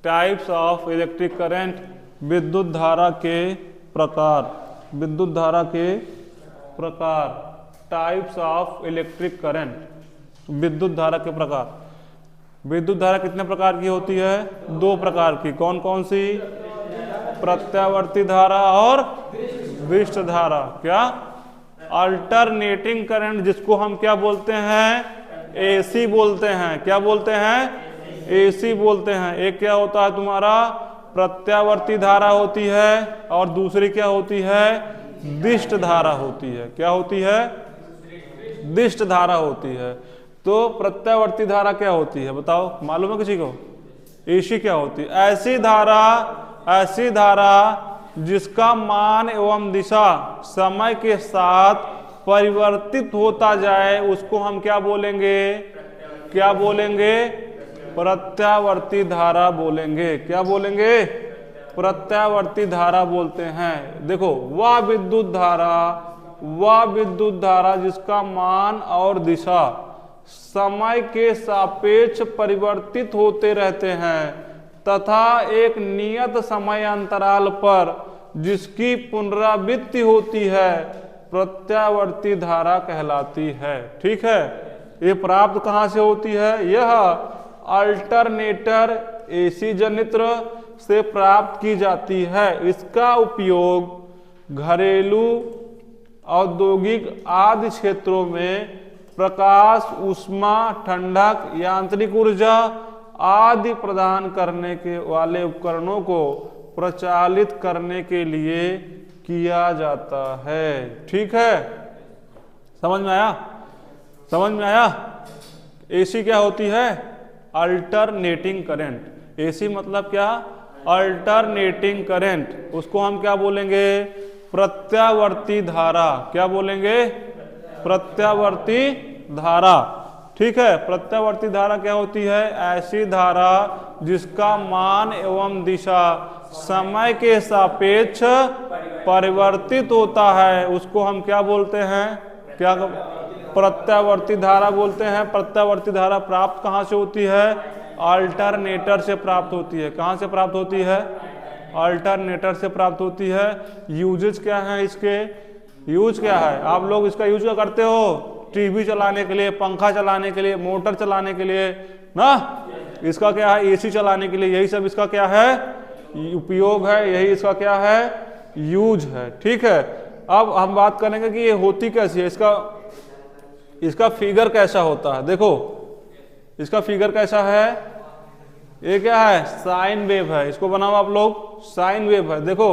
types of electric current, विद्युत धारा के प्रकार, विद्युत धारा के प्रकार, टाइप्स ऑफ इलेक्ट्रिक करंट, विद्युत धारा के प्रकार। विद्युत धारा कितने प्रकार की होती है, 2 प्रकार की, कौन कौन सी, प्रत्यावर्ती धारा और विशिष्ट धारा। क्या, अल्टरनेटिंग करंट जिसको हम क्या बोलते हैं, एसी बोलते हैं, क्या बोलते हैं, एसी बोलते हैं। एक क्या होता है तुम्हारा, प्रत्यावर्ती धारा होती है, और दूसरी क्या होती है, विशिष्ट धारा होती है। क्या होती है, विशिष्ट धारा होती है। तो प्रत्यावर्ती धारा क्या होती है बताओ, मालूम है किसी को, एसी क्या होती है, ऐसी धारा, ऐसी धारा जिसका मान एवं दिशा समय के साथ परिवर्तित होता जाए उसको हम क्या बोलेंगे, क्या बोलेंगे, प्रत्यावर्ती धारा बोलेंगे। क्या बोलेंगे, प्रत्यावर्ती धारा बोलते हैं। देखो, वह विद्युत धारा, वह विद्युत धारा जिसका मान और दिशा समय के सापेक्ष परिवर्तित होते रहते हैं तथा एक नियत समय अंतराल पर जिसकी पुनरावृत्ति होती है, प्रत्यावर्ती धारा कहलाती है। ठीक है, ये प्राप्त कहाँ से होती है, यह अल्टरनेटर एसी जनित्र से प्राप्त की जाती है। इसका उपयोग घरेलू, औद्योगिक आदि क्षेत्रों में प्रकाश, ऊष्मा, ठंडक, यांत्रिक ऊर्जा आदि प्रदान करने के वाले उपकरणों को प्रचालित करने के लिए किया जाता है। ठीक है, समझ में आया? समझ में आया? एसी क्या होती है? Alternating current. एसी मतलब क्या? Alternating current. उसको हम क्या बोलेंगे? प्रत्यावर्ती धारा। क्या बोलेंगे? प्रत्यावर्ती धारा। ठीक है, प्रत्यावर्ती धारा क्या होती है? ऐसी धारा जिसका मान एवं दिशा समय के सापेक्ष परिवर्तित होता है, उसको हम क्या बोलते हैं? क्या प्रत्यावर्ती धारा बोलते हैं। प्रत्यावर्ती धारा प्राप्त कहाँ से होती है? अल्टरनेटर से प्राप्त होती है। कहाँ से प्राप्त होती है? अल्टरनेटर से प्राप्त होती है। यूजेज क्या है इसके? यूज क्या है? आप लोग इसका यूज क्या करते हो? टीवी चलाने के लिए, पंखा चलाने के लिए, मोटर चलाने के लिए ना। इसका क्या है? एसी चलाने के लिए। यही सब इसका क्या है? उपयोग है। यही इसका क्या है? यूज है। ठीक है, अब हम बात करेंगे कि ये होती कैसी है, इसका फिगर कैसा होता है। देखो इसका फिगर कैसा है? ये क्या है? साइन वेव है। इसको बनाओ आप लोग, साइन वेव है। देखो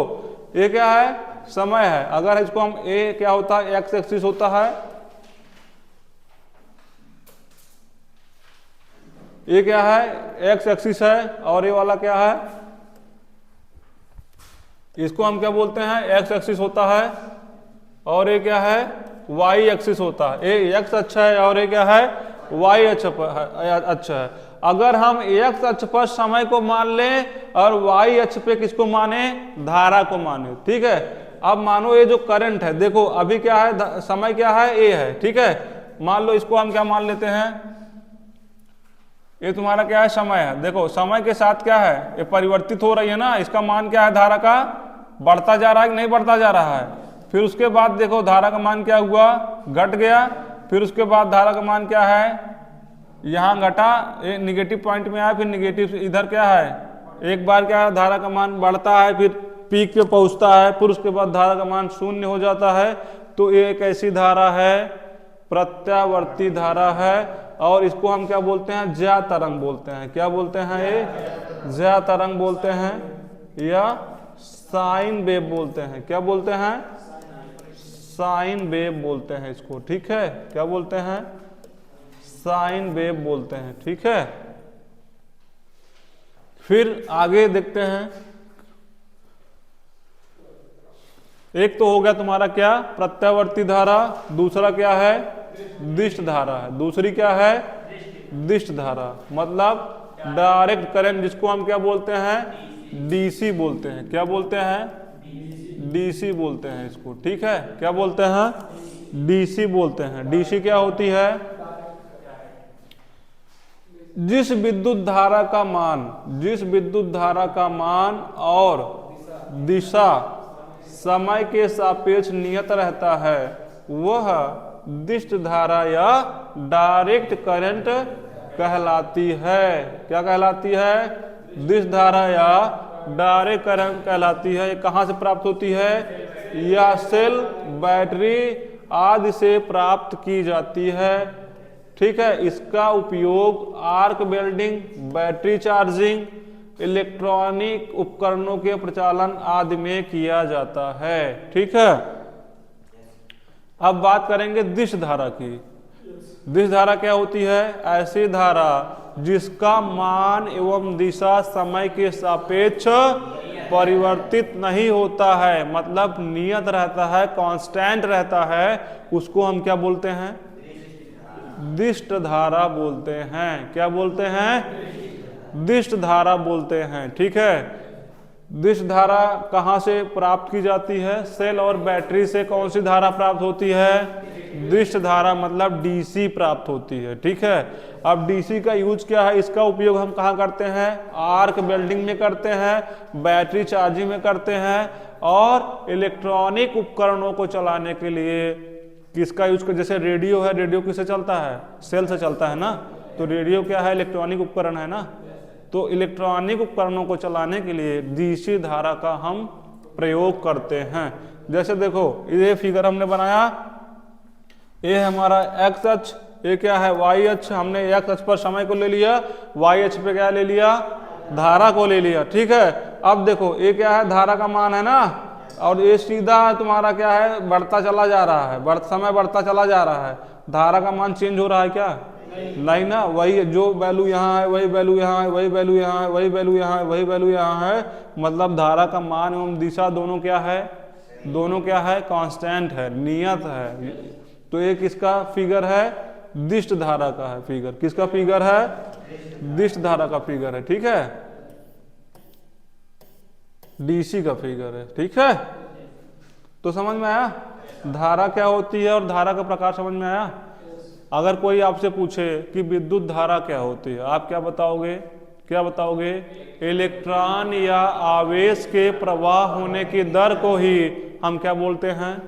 ये क्या है? समय है। अगर इसको हम ए क्या होता है? एक्स एक्सिस होता है। ये क्या है? एक्स एक्सिस है। और ये वाला क्या है? इसको हम क्या बोलते हैं? एक्स एक्सिस होता है। और ये क्या है? वाई एक्सिस होता है। ये एक्स अच्छा है और ये क्या है? वाई अच्छा है। अगर हम एक्स अक्ष पर समय को मान लें और वाई अक्ष पे किसको माने? धारा को माने। ठीक है, अब मानो ये जो करंट है, देखो अभी क्या है? समय क्या है? ए है। ठीक है, मान लो इसको हम क्या मान लेते हैं? ये तुम्हारा क्या है? समय है। देखो समय के साथ क्या है? ये परिवर्तित हो रही है ना। इसका मान क्या है? धारा का बढ़ता जा रहा है कि नहीं बढ़ता जा रहा है? फिर उसके बाद देखो धारा का मान क्या हुआ? घट गया। फिर उसके बाद धारा का मान क्या है? यहाँ घटा, एक निगेटिव पॉइंट में आया, फिर निगेटिव इधर क्या है? एक बार क्या है? धारा का मान बढ़ता है, फिर पीक पे पहुंचता है, फिर उसके बाद धारा का मान शून्य हो जाता है। तो ये एक ऐसी धारा है, प्रत्यावर्ती धारा है। और इसको हम क्या बोलते हैं? ज्या तरंग बोलते हैं। क्या बोलते हैं? ये ज्या तरंग बोलते हैं या साइन वेव बोलते हैं। क्या बोलते हैं? साइन वेव बोलते हैं इसको। ठीक है, क्या बोलते हैं? साइन वेव बोलते हैं। ठीक है, फिर आगे देखते हैं। एक तो हो गया तुम्हारा क्या? प्रत्यावर्ती धारा। दूसरा क्या है? दिष्ट धारा है। दूसरी क्या है? दिष्ट धारा मतलब डायरेक्ट करंट, जिसको हम क्या बोलते हैं? डीसी बोलते हैं। क्या बोलते हैं? डीसी बोलते हैं इसको। ठीक है, क्या बोलते हैं? डीसी बोलते हैं। डीसी क्या होती है? जिस विद्युत धारा का मान और दिशा समय के सापेक्ष नियत रहता है, वह दिष्ट धारा या डायरेक्ट करंट कहलाती है। क्या कहलाती है? दिष्ट धारा या डायरेक्ट करंट कहलाती है। ये कहाँ से प्राप्त होती है? या सेल, बैटरी आदि से प्राप्त की जाती है। ठीक है, इसका उपयोग arc welding, battery charging, electronic उपकरणों के प्रचालन आदि में किया जाता है। ठीक है, अब बात करेंगे दिष्ट धारा की। दिष्ट धारा क्या होती है? ऐसी धारा जिसका मान एवं दिशा समय के सापेक्ष परिवर्तित नहीं होता है, मतलब नियत रहता है, कांस्टेंट रहता है, उसको हम क्या बोलते हैं? दिष्ट धारा बोलते हैं। क्या बोलते हैं? दिष्ट धारा बोलते हैं। ठीक है, दिष्ट धारा कहाँ से प्राप्त की जाती है? सेल और बैटरी से कौन सी धारा प्राप्त होती है? दिष्ट धारा मतलब डीसी प्राप्त होती है। ठीक है, अब डीसी का यूज क्या है? इसका उपयोग हम कहाँ करते हैं? आर्क वेल्डिंग में करते हैं, बैटरी चार्जिंग में करते हैं, और इलेक्ट्रॉनिक उपकरणों को चलाने के लिए किसका यूज कर? जैसे रेडियो है, रेडियो किससे चलता है? सेल से चलता है ना। तो रेडियो क्या है? इलेक्ट्रॉनिक उपकरण है ना। तो इलेक्ट्रॉनिक उपकरणों को चलाने के लिए डीसी धारा का हम प्रयोग करते हैं। जैसे देखो ये फिगर हमने बनाया, ये हमारा एक्स अक्ष, ये क्या है? वाई अक्ष। हमने एक्स अक्ष पर समय को ले लिया, वाई अक्ष पे क्या ले लिया? धारा को ले लिया। ठीक है, अब देखो ये क्या है? धारा का मान है ना, और ये सीधा तुम्हारा क्या है, बढ़ता चला जा रहा है, समय बढ़ता चला जा रहा है, धारा का मान चेंज हो रहा है क्या? नहीं ना, वही जो वैल्यू यहाँ है वही वैल्यू यहाँ है, वही वैल्यू यहाँ है, वही वैल्यू यहाँ है, वही वैल्यू यहाँ है, मतलब धारा का मान एवं दिशा दोनों क्या है, दोनों क्या है, कांस्टेंट है, नियत है। तो ये किसका फिगर है? दिष्ट धारा का है फिगर। किसका फिगर है? दिष्ट धारा का फिगर है, ठीक है, डीसी का फिगर है, ठीक है। तो समझ में आया धारा क्या होती है और धारा का प्रकार समझ में आया? अगर कोई आपसे पूछे कि विद्युत धारा क्या होती है, आप क्या बताओगे? क्या बताओगे? इलेक्ट्रॉन या आवेश के प्रवाह होने की दर को ही हम क्या बोलते हैं?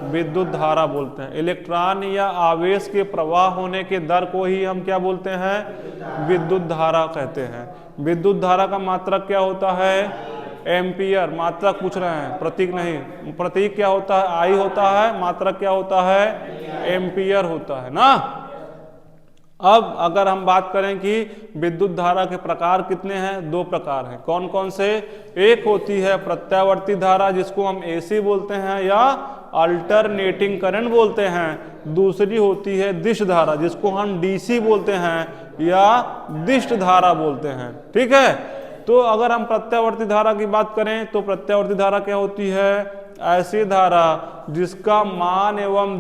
विद्युत धारा बोलते हैं। इलेक्ट्रॉन या आवेश के प्रवाह होने के दर को ही हम क्या बोलते हैं? विद्युत धारा कहते हैं। विद्युत धारा का मात्रक क्या होता है? एम्पियर। मात्रक पूछ रहे हैं, प्रतीक नहीं। प्रतीक क्या होता है? आई होता है। मात्रक क्या होता है? एम्पियर होता है ना। अब अगर हम बात करें कि विद्युत धारा के प्रकार कितने हैं, दो प्रकार हैं। कौन कौन से? एक होती है प्रत्यावर्ती धारा जिसको हम एसी बोलते हैं या अल्टरनेटिंग करंट बोलते हैं। दूसरी होती है दिश धारा जिसको हम डीसी बोलते हैं या दिष्ट धारा बोलते हैं। ठीक है, तो अगर हम प्रत्यावर्ती धारा की बात करें तो प्रत्यावर्ती धारा क्या होती है? ऐसी धारा जिसका मान एवं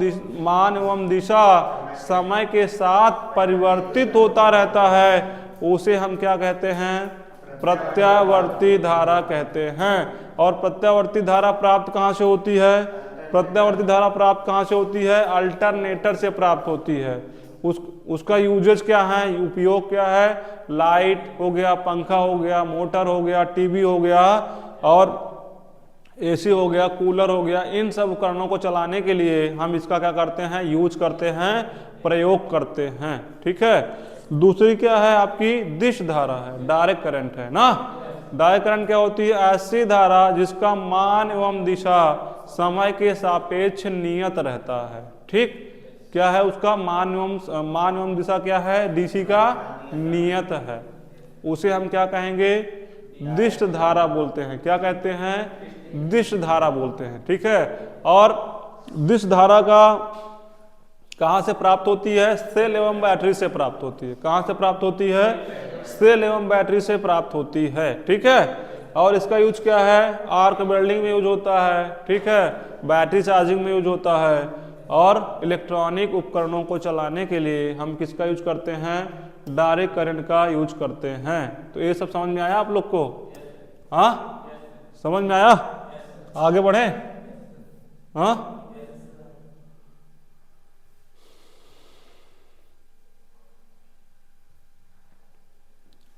दिशा समय के साथ परिवर्तित होता रहता है, उसे हम क्या कहते हैं? प्रत्यावर्ती धारा कहते हैं। और प्रत्यावर्ती धारा प्राप्त कहाँ से होती है? प्रत्यावर्ती धारा प्राप्त कहाँ से होती है? अल्टरनेटर से प्राप्त होती है। उसका यूजेज क्या है, उपयोग क्या है? लाइट हो गया, पंखा हो गया, मोटर हो गया, टीवी हो गया और एसी हो गया, कूलर हो गया। इन सब उपकरणों को चलाने के लिए हम इसका क्या करते हैं? यूज करते हैं, प्रयोग करते हैं। ठीक है। दूसरी क्या है आपकी? दिश धारा है, डायरेक्ट करंट है ना। डायरेक्ट करंट क्या होती है? ऐसी धारा जिसका मान एवं दिशा समय के सापेक्ष नियत रहता है। ठीक, क्या है उसका? मान एवं दिशा क्या है? डीसी का नियत है। उसे हम क्या कहेंगे? दिष्ट धारा बोलते हैं। क्या कहते हैं? दिष्ट धारा बोलते हैं। ठीक है। और दिष्ट धारा का कहाँ से प्राप्त होती है? सेल एवं बैटरी से प्राप्त होती है। कहाँ से प्राप्त होती है? सेल एवं बैटरी से प्राप्त होती है। ठीक है। और इसका यूज क्या है? आर्क वेल्डिंग में यूज होता है। ठीक है, बैटरी चार्जिंग में यूज होता है। और इलेक्ट्रॉनिक उपकरणों को चलाने के लिए हम किसका यूज करते हैं? डायरेक्ट करंट का यूज करते हैं। तो ये सब समझ में आया आप लोग को? हाँ, समझ में आया? आगे बढ़े? हाँ,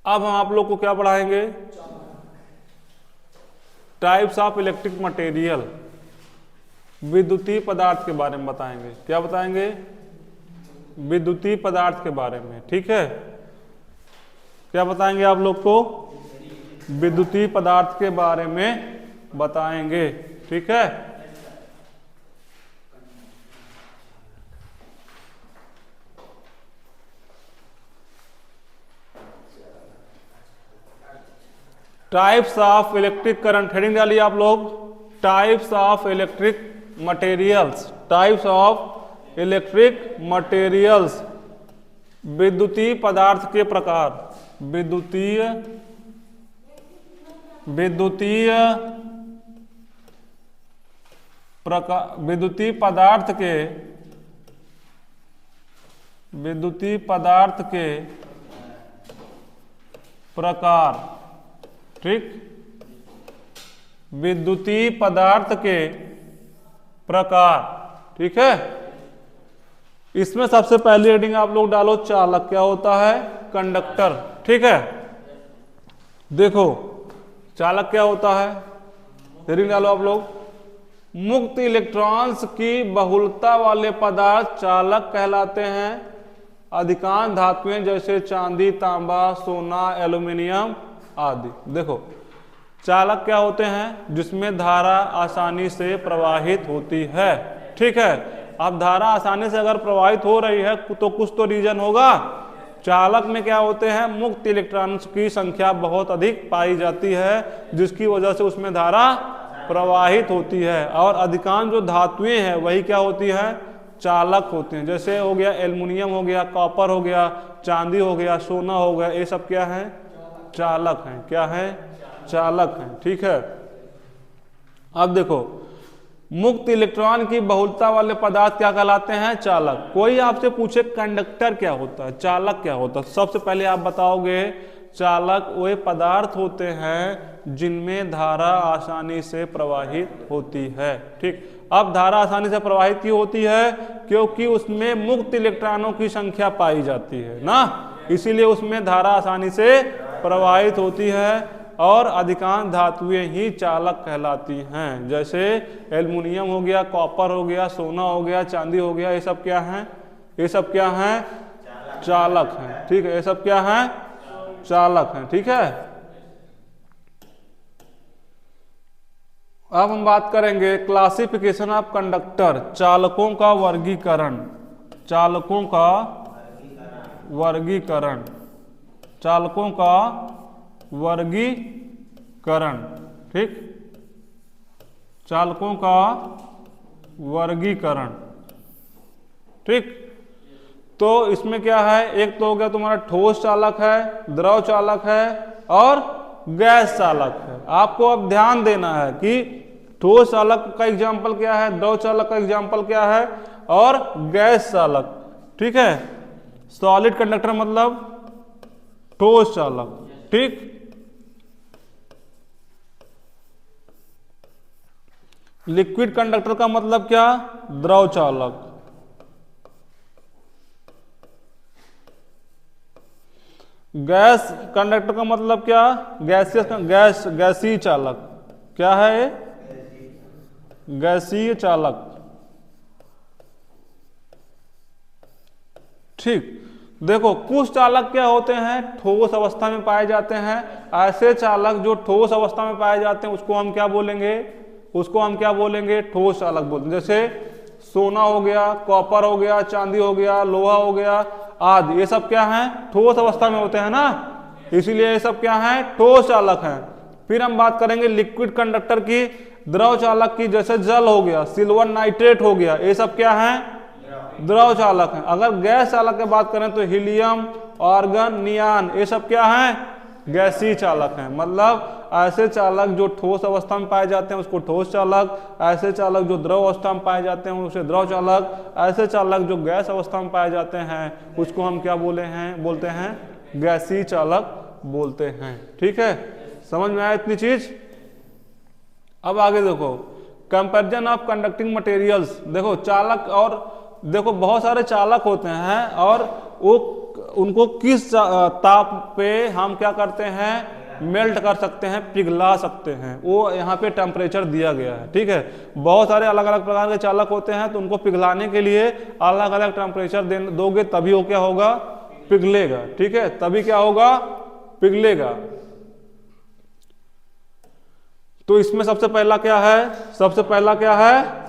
अब हम आप लोग को क्या पढ़ाएंगे? टाइप्स ऑफ इलेक्ट्रिक मटेरियल, विद्युतीय पदार्थ के बारे में बताएंगे। क्या बताएंगे? विद्युतीय पदार्थ के बारे में। ठीक है, क्या बताएंगे आप लोग को? विद्युतीय पदार्थ के बारे में बताएंगे। ठीक है। Types of electric current, heading डालिए आप लोग। Types of electric materials, types of electric materials, विद्युतीय पदार्थ के प्रकार। विद्युतीय प्रकार, विद्युतीय पदार्थ के प्रकार। ठीक, विद्युतीय पदार्थ के प्रकार। ठीक है। इसमें सबसे पहली हेडिंग आप लोग डालो चालक। क्या होता है? कंडक्टर। ठीक है, देखो चालक क्या होता है, हेडिंग डालो आप लोग। मुक्त इलेक्ट्रॉन्स की बहुलता वाले पदार्थ चालक कहलाते हैं। अधिकांश धातुएं जैसे चांदी, तांबा, सोना, एल्यूमिनियम आदि। देखो चालक क्या होते हैं? जिसमें धारा आसानी से प्रवाहित होती है। ठीक है, अब धारा आसानी से अगर प्रवाहित हो रही है तो कुछ तो रीजन होगा। चालक में क्या होते हैं? मुक्त इलेक्ट्रॉन्स की संख्या बहुत अधिक पाई जाती है, जिसकी वजह से उसमें धारा प्रवाहित होती है। और अधिकांश जो धातुएं हैं वही क्या होती है, चालक होते हैं। जैसे हो गया एल्युमिनियम, हो गया कॉपर, हो गया चांदी, हो गया सोना, हो गया, ये सब क्या है, चालक हैं। क्या है, चालक हैं। ठीक है। अब देखो, मुक्त इलेक्ट्रॉन की बहुलता वाले पदार्थ क्या कहलाते हैं, चालक। कोई आपसे पूछे कंडक्टर क्या होता है, चालक क्या होता है, सबसे पहले आप बताओगे चालक वे पदार्थ होते हैं जिनमें धारा आसानी से प्रवाहित होती है। ठीक। अब धारा आसानी से प्रवाहित क्यों होती है, क्योंकि उसमें मुक्त इलेक्ट्रॉनों की संख्या पाई जाती है ना, इसीलिए उसमें धारा आसानी से प्रवाहित होती है। और अधिकांश धातुएं ही चालक कहलाती हैं। जैसे एल्युमिनियम हो गया, कॉपर हो गया, सोना हो गया, चांदी हो गया, ये सब क्या हैं, ये सब क्या हैं, चालक हैं। ठीक है, ये सब क्या हैं, चालक हैं। ठीक है। अब हम बात करेंगे क्लासिफिकेशन ऑफ कंडक्टर, चालकों का वर्गीकरण। चालकों का वर्गीकरण, चालकों का वर्गीकरण। ठीक, चालकों का वर्गीकरण। ठीक, तो इसमें क्या है, एक तो हो गया तुम्हारा ठोस चालक है, द्रव चालक है और गैस चालक है। आपको अब ध्यान देना है कि ठोस चालक का एग्जाम्पल क्या है, द्रव चालक का एग्जाम्पल क्या है और गैस चालक। ठीक है। सॉलिड कंडक्टर मतलब ठोस चालक। ठीक। लिक्विड कंडक्टर का मतलब क्या, द्रव चालक। गैस कंडक्टर का मतलब क्या, गैसीय चालक। क्या है, गैसीय चालक। ठीक। देखो, कुछ चालक क्या होते हैं, ठोस अवस्था में पाए जाते हैं। ऐसे चालक जो ठोस अवस्था में पाए जाते हैं उसको हम क्या बोलेंगे, उसको हम क्या बोलेंगे, ठोस चालक बोलते हैं। जैसे सोना हो गया, कॉपर हो गया, चांदी हो गया, लोहा हो गया आदि, ये सब क्या हैं, ठोस अवस्था में होते हैं ना, इसीलिए ये सब क्या हैं, ठोस चालक हैं। फिर हम बात करेंगे लिक्विड कंडक्टर की, द्रव चालक की। जैसे जल हो गया, सिल्वर नाइट्रेट हो गया, ये सब क्या हैं, द्रव चालक हैं। अगर गैस चालक की बात करें तो हीलियम, आर्गन, नियान, ये सब क्या हैं, गैसीय चालक हैं। मतलब ऐसे चालक जो ठोस अवस्था में पाए जाते हैं उसको ठोस चालक, ऐसे चालक जो द्रव अवस्था में पाए जाते हैं उसे द्रव चालक, ऐसे चालक जो गैस अवस्था में पाए जाते हैं उसको हम क्या बोलते हैं, गैसीय चालक बोलते हैं। ठीक है, समझ में आया इतनी चीज। अब आगे देखो, कंपैरिजन ऑफ कंडक्टिंग मटेरियल्स। देखो चालक, और देखो बहुत सारे चालक होते हैं और वो उनको किस ताप पे हम क्या करते हैं, मेल्ट कर सकते हैं, पिघला सकते हैं, वो यहाँ पे टेम्परेचर दिया गया है। ठीक है, बहुत सारे अलग अलग प्रकार के चालक होते हैं, तो उनको पिघलाने के लिए अलग अलग टेम्परेचर दोगे तभी वो क्या होगा, पिघलेगा। ठीक है, तभी क्या होगा, पिघलेगा। तो इसमें सबसे पहला क्या है, सबसे पहला क्या है,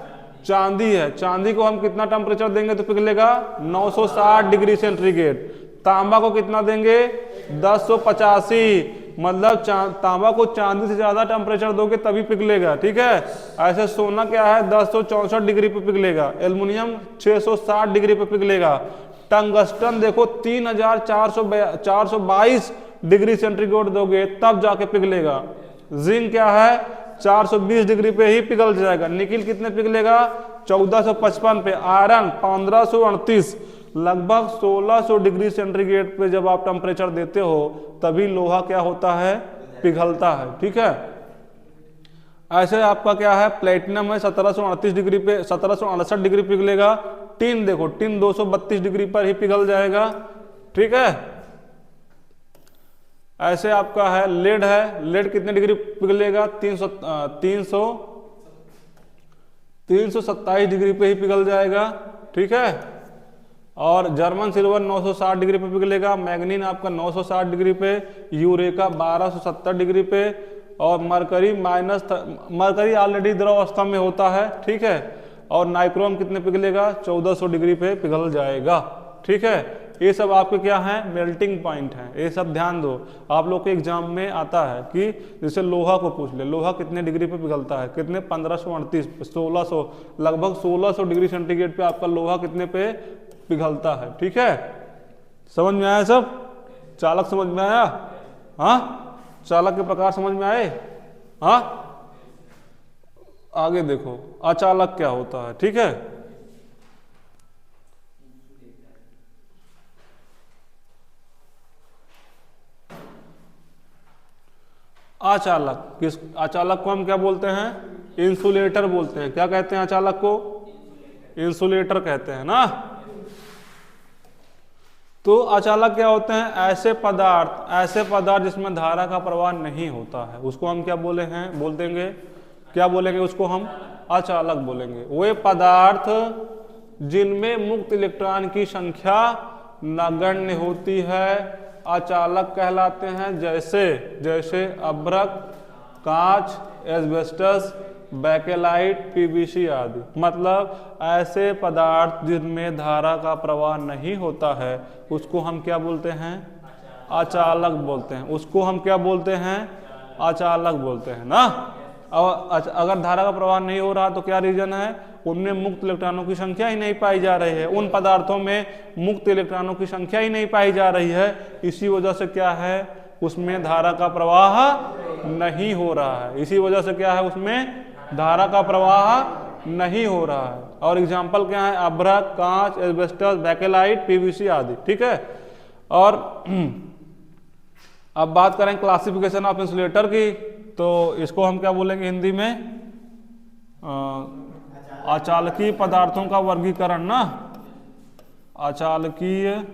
चांदी है। चांदी को हम कितना टेम्परेचर देंगे तो पिघलेगा, 960 डिग्री सेंटीग्रेड। तांबा को कितना देंगे, 1085, मतलब तांबा को चांदी से ज्यादा टेम्परेचर दोगे तभी पिघलेगा। ठीक है, ऐसे सोना क्या है, 1064 डिग्री पे पिघलेगा। एल्युमिनियम 660 डिग्री पे पिघलेगा। टंगस्टन देखो 3422 डिग्री सेंटीग्रेड दोगे तब जाके पिघलेगा। जिंक क्या है, 420 डिग्री पे ही पिघल जाएगा। निकिल कितने पिघलेगा, 1455 पे। आयरन 1538, लगभग 1600 डिग्री सेंटीग्रेड पे जब आप टेम्परेचर देते हो तभी लोहा क्या होता है, पिघलता है। ठीक है, ऐसे आपका क्या है, प्लेटिनम है 1738 डिग्री पे, 1768 डिग्री पिघलेगा। टिन देखो, टिन 232 डिग्री पर ही पिघल जाएगा। ठीक है, ऐसे आपका है लेड है, लेड कितने डिग्री पिघलेगा, 327 डिग्री पे ही पिघल जाएगा। ठीक है, और जर्मन सिल्वर 960 डिग्री पे पिघलेगा। मैग्नीन आपका 960 डिग्री पे, यूरेका 1270 डिग्री पे, और मरकरी ऑलरेडी द्रव अवस्था में होता है। ठीक है, और नाइक्रोम कितने पिघलेगा, 1400 डिग्री पे पिघल जाएगा। ठीक है, ये सब आपके क्या है, मेल्टिंग पॉइंट है। ये सब ध्यान दो, आप लोग के एग्जाम में आता है कि जैसे लोहा को पूछ ले, लोहा कितने डिग्री पे पिघलता है, कितने 1538 1600, लगभग 1600 डिग्री सेंटीग्रेड पे आपका लोहा कितने पे पिघलता है। ठीक है, समझ में आया सब? चालक समझ में आया? हाँ, चालक के प्रकार समझ में आए? हाँ, आगे देखो अचालक क्या होता है। ठीक है, अचालक किस, अचालक को हम क्या बोलते हैं, इंसुलेटर बोलते हैं। क्या कहते हैं अचालक को? इंसुलेटर कहते हैं ना। तो अचालक क्या होते हैं, ऐसे पदार्थ जिसमें धारा का प्रवाह नहीं होता है, उसको हम क्या बोले हैं, बोल देंगे, क्या बोलेंगे उसको हम? अचालक बोलेंगे। वे पदार्थ जिनमें मुक्त इलेक्ट्रॉन की संख्या नगण्य होती है अचालक कहलाते हैं। जैसे अभ्रक, कांच, एस्बेस्टस, बैकेलाइट, पीवीसी आदि। मतलब ऐसे पदार्थ जिनमें धारा का प्रवाह नहीं होता है उसको हम क्या बोलते हैं? अचालक बोलते हैं। उसको हम क्या बोलते हैं? अचालक बोलते हैं ना। और अगर धारा का प्रवाह नहीं हो रहा तो क्या रीजन है? उनमें मुक्त इलेक्ट्रॉनों की संख्या ही नहीं पाई जा रही है। उन पदार्थों में मुक्त इलेक्ट्रॉनों की संख्या ही नहीं पाई जा रही है। इसी वजह से क्या है, उसमें धारा का प्रवाह नहीं हो रहा है। इसी वजह से क्या है, उसमें धारा का प्रवाह नहीं हो रहा है। और एग्जाम्पल क्या है? अभ्रक, कांच, एस्बेस्टस, बैकेलाइट, पीवीसी आदि। ठीक है, और अब बात करें क्लासिफिकेशन ऑफ इंसुलेटर की, तो इसको हम क्या बोलेंगे हिंदी में? अचालकीय पदार्थों का वर्गीकरण ना। अचालकीय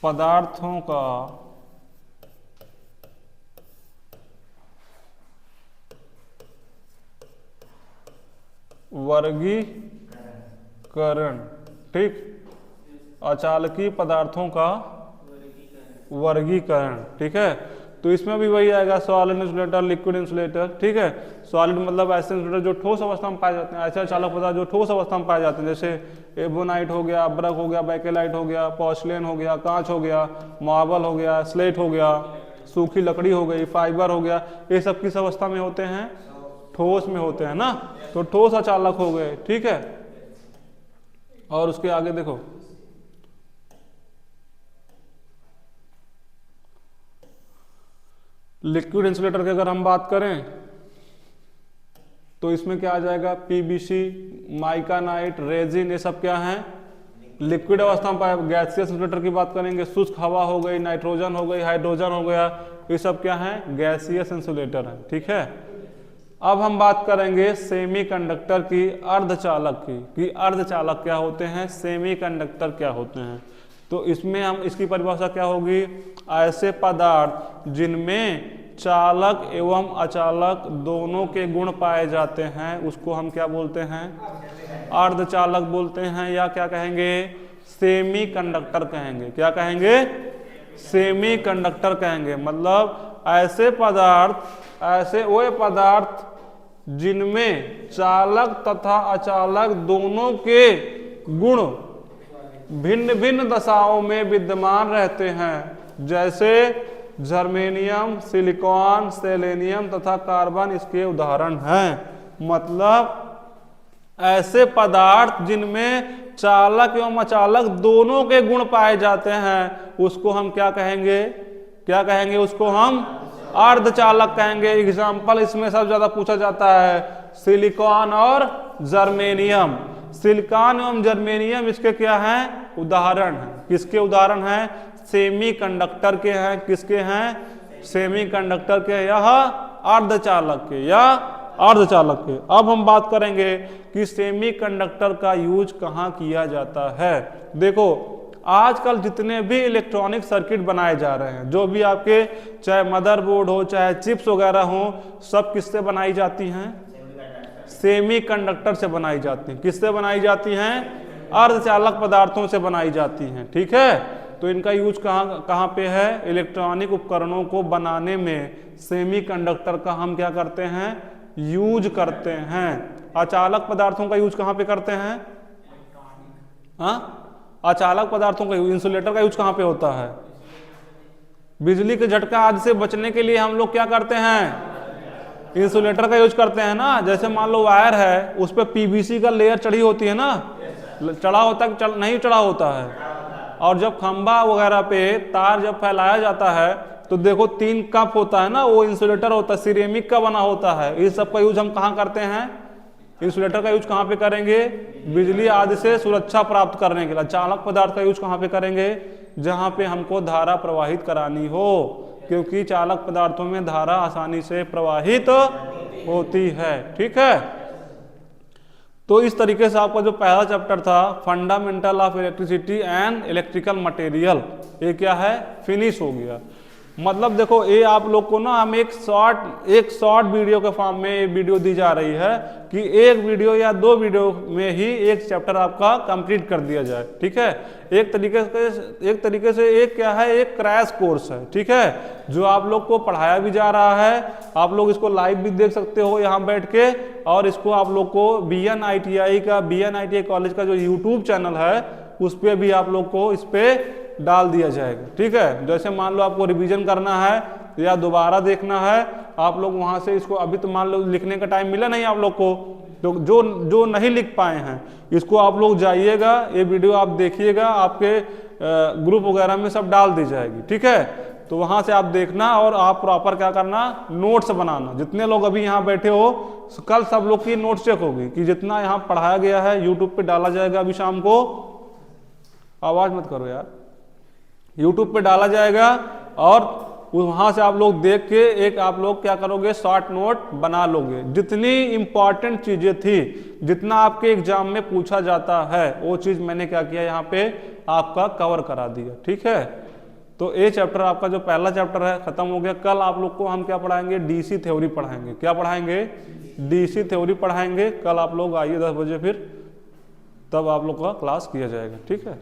पदार्थों का वर्गीकरण। ठीक, अचालकीय पदार्थों का वर्गीकरण। ठीक है, तो इसमें भी वही आएगा, सॉलिड इंसुलेटर, लिक्विड इंसुलेटर। ठीक है, सॉलिड मतलब ऐसे इंसुलेटर जो ठोस अवस्था में पाए जाते हैं, ऐसे चालक पदार्थ जो ठोस अवस्था में पाए जाते हैं, जैसे एबोनाइट हो गया, अभ्रक हो गया, बैकेलाइट हो गया, पोर्सिलेन हो गया, कांच हो गया, मार्बल हो गया, स्लेट हो गया, सूखी लकड़ी हो गई, फाइबर हो गया। ये सब किस अवस्था में होते हैं? ठोस में होते हैं ना। तो ठोस अचालक हो गए। ठीक है, और उसके आगे देखो, लिक्विड इंसुलेटर की अगर हम बात करें तो इसमें क्या आ जाएगा? पीवीसी, माइकानाइट, रेजिन, ये सब क्या है? लिक्विड अवस्था में पाए। गैसियस इंसुलेटर की बात करेंगे, शुष्क हवा हो गई, नाइट्रोजन हो गई, हाइड्रोजन हो गया, ये सब क्या है? गैसियस इंसुलेटर है। ठीक है, अब हम बात करेंगे सेमीकंडक्टर की, अर्धचालक की, कि अर्धचालक क्या होते हैं, सेमीकंडक्टर क्या होते हैं। तो इसमें हम, इसकी परिभाषा क्या होगी? ऐसे पदार्थ जिनमें चालक एवं अचालक दोनों के गुण पाए जाते हैं उसको हम क्या बोलते हैं? अर्धचालक बोलते हैं, या क्या कहेंगे? सेमीकंडक्टर कहेंगे। क्या कहेंगे? सेमीकंडक्टर कहेंगे। मतलब ऐसे वे पदार्थ जिनमें चालक तथा अचालक दोनों के गुण भिन्न भिन्न दशाओं में विद्यमान रहते हैं, जैसे जर्मेनियम, सिलिकॉन, सेलेनियम तथा कार्बन इसके उदाहरण हैं। मतलब ऐसे पदार्थ जिनमें चालक एवं अचालक दोनों के गुण पाए जाते हैं उसको हम क्या कहेंगे? क्या कहेंगे? उसको हम अर्धचालक कहेंगे। एग्जाम्पल इसमें सबसे ज्यादा पूछा जाता है सिलिकॉन और जर्मेनियम। सिलिकॉन एवं जर्मेनियम इसके क्या हैं? उदाहरण हैं। किसके उदाहरण हैं? सेमीकंडक्टर के हैं। किसके हैं? सेमीकंडक्टर के, यह अर्धचालक के, या अर्धचालक के। अब हम बात करेंगे कि सेमीकंडक्टर का यूज कहाँ किया जाता है। देखो आजकल जितने भी इलेक्ट्रॉनिक सर्किट बनाए जा रहे हैं, जो भी आपके चाहे मदरबोर्ड हो चाहे चिप्स वगैरह हो, सब किससे बनाई जाती हैं? सेमीकंडक्टर से बनाई जाती हैं। किससे बनाई जाती हैं? अर्धचालक पदार्थों से बनाई जाती हैं। ठीक है, तो इनका यूज कहाँ पे है? इलेक्ट्रॉनिक उपकरणों को बनाने में सेमीकंडक्टर का हम क्या करते हैं? यूज करते हैं। अचालक पदार्थों का यूज कहाँ पे करते हैं? हाँ, अचालक पदार्थों का इंसुलेटर का यूज कहाँ पे होता है? बिजली के झटका आदि से बचने के लिए हम लोग क्या करते हैं? इंसुलेटर का यूज करते हैं ना। जैसे मान लो वायर है, उस पर पीवीसी का लेयर चढ़ी होती है ना, चढ़ा होता है कि नहीं चढ़ा होता है। और जब खंभा वगैरह पे तार जब फैलाया जाता है तो देखो 3 कप होता है ना, वो इंसुलेटर होता है, सिरेमिक का बना होता है। इस सब का यूज हम कहाँ करते हैं? इंसुलेटर का यूज कहाँ पे करेंगे? बिजली आदि से सुरक्षा प्राप्त करने के लिए। चालक पदार्थ का यूज कहाँ पे करेंगे? जहाँ पे हमको धारा प्रवाहित करानी हो, क्योंकि चालक पदार्थों में धारा आसानी से प्रवाहित होती है। ठीक है, तो इस तरीके से आपका जो पहला चैप्टर था fundamental of electricity and electrical material, ये क्या है? फिनिश हो गया। मतलब देखो ये आप लोग को ना हम एक शॉर्ट वीडियो के फॉर्म में ये वीडियो दी जा रही है कि एक वीडियो या 2 वीडियो में ही एक चैप्टर आपका कंप्लीट कर दिया जाए। ठीक है, एक तरीके से एक क्या है, एक क्रैश कोर्स है। ठीक है, जो आप लोग को पढ़ाया भी जा रहा है, आप लोग इसको लाइव भी देख सकते हो यहाँ बैठ के, और इसको आप लोग को BN ITI कॉलेज का जो यूट्यूब चैनल है उस पर भी आप लोग को इस पे डाल दिया जाएगा। ठीक है, जैसे मान लो आपको रिवीजन करना है या दोबारा देखना है, आप लोग वहां से इसको, अभी तो मान लो लिखने का टाइम मिला नहीं आप लोग को, तो जो नहीं लिख पाए हैं इसको आप लोग जाइएगा, ये वीडियो आप देखिएगा, आपके ग्रुप वगैरह में सब डाल दी जाएगी। ठीक है, तो वहां से आप देखना और आप प्रॉपर क्या करना, नोट्स बनाना। जितने लोग अभी यहाँ बैठे हो कल सब लोग की नोट्स चेक होगी कि जितना यहाँ पढ़ाया गया है यूट्यूब पे डाला जाएगा। अभी शाम को, आवाज मत करो यार, यूट्यूब पे डाला जाएगा और वहां से आप लोग देख के एक आप लोग क्या करोगे, शॉर्ट नोट बना लोगे। जितनी इंपॉर्टेंट चीजें थी, जितना आपके एग्जाम में पूछा जाता है, वो चीज मैंने क्या किया यहाँ पे आपका कवर करा दिया। ठीक है, तो ये चैप्टर आपका जो पहला चैप्टर है खत्म हो गया। कल आप लोग को हम क्या पढ़ाएंगे? डीसी थ्योरी पढ़ाएंगे। क्या पढ़ाएंगे? डीसी थ्योरी पढ़ाएंगे। कल आप लोग आइए 10 बजे, फिर तब आप लोग का क्लास किया जाएगा। ठीक है।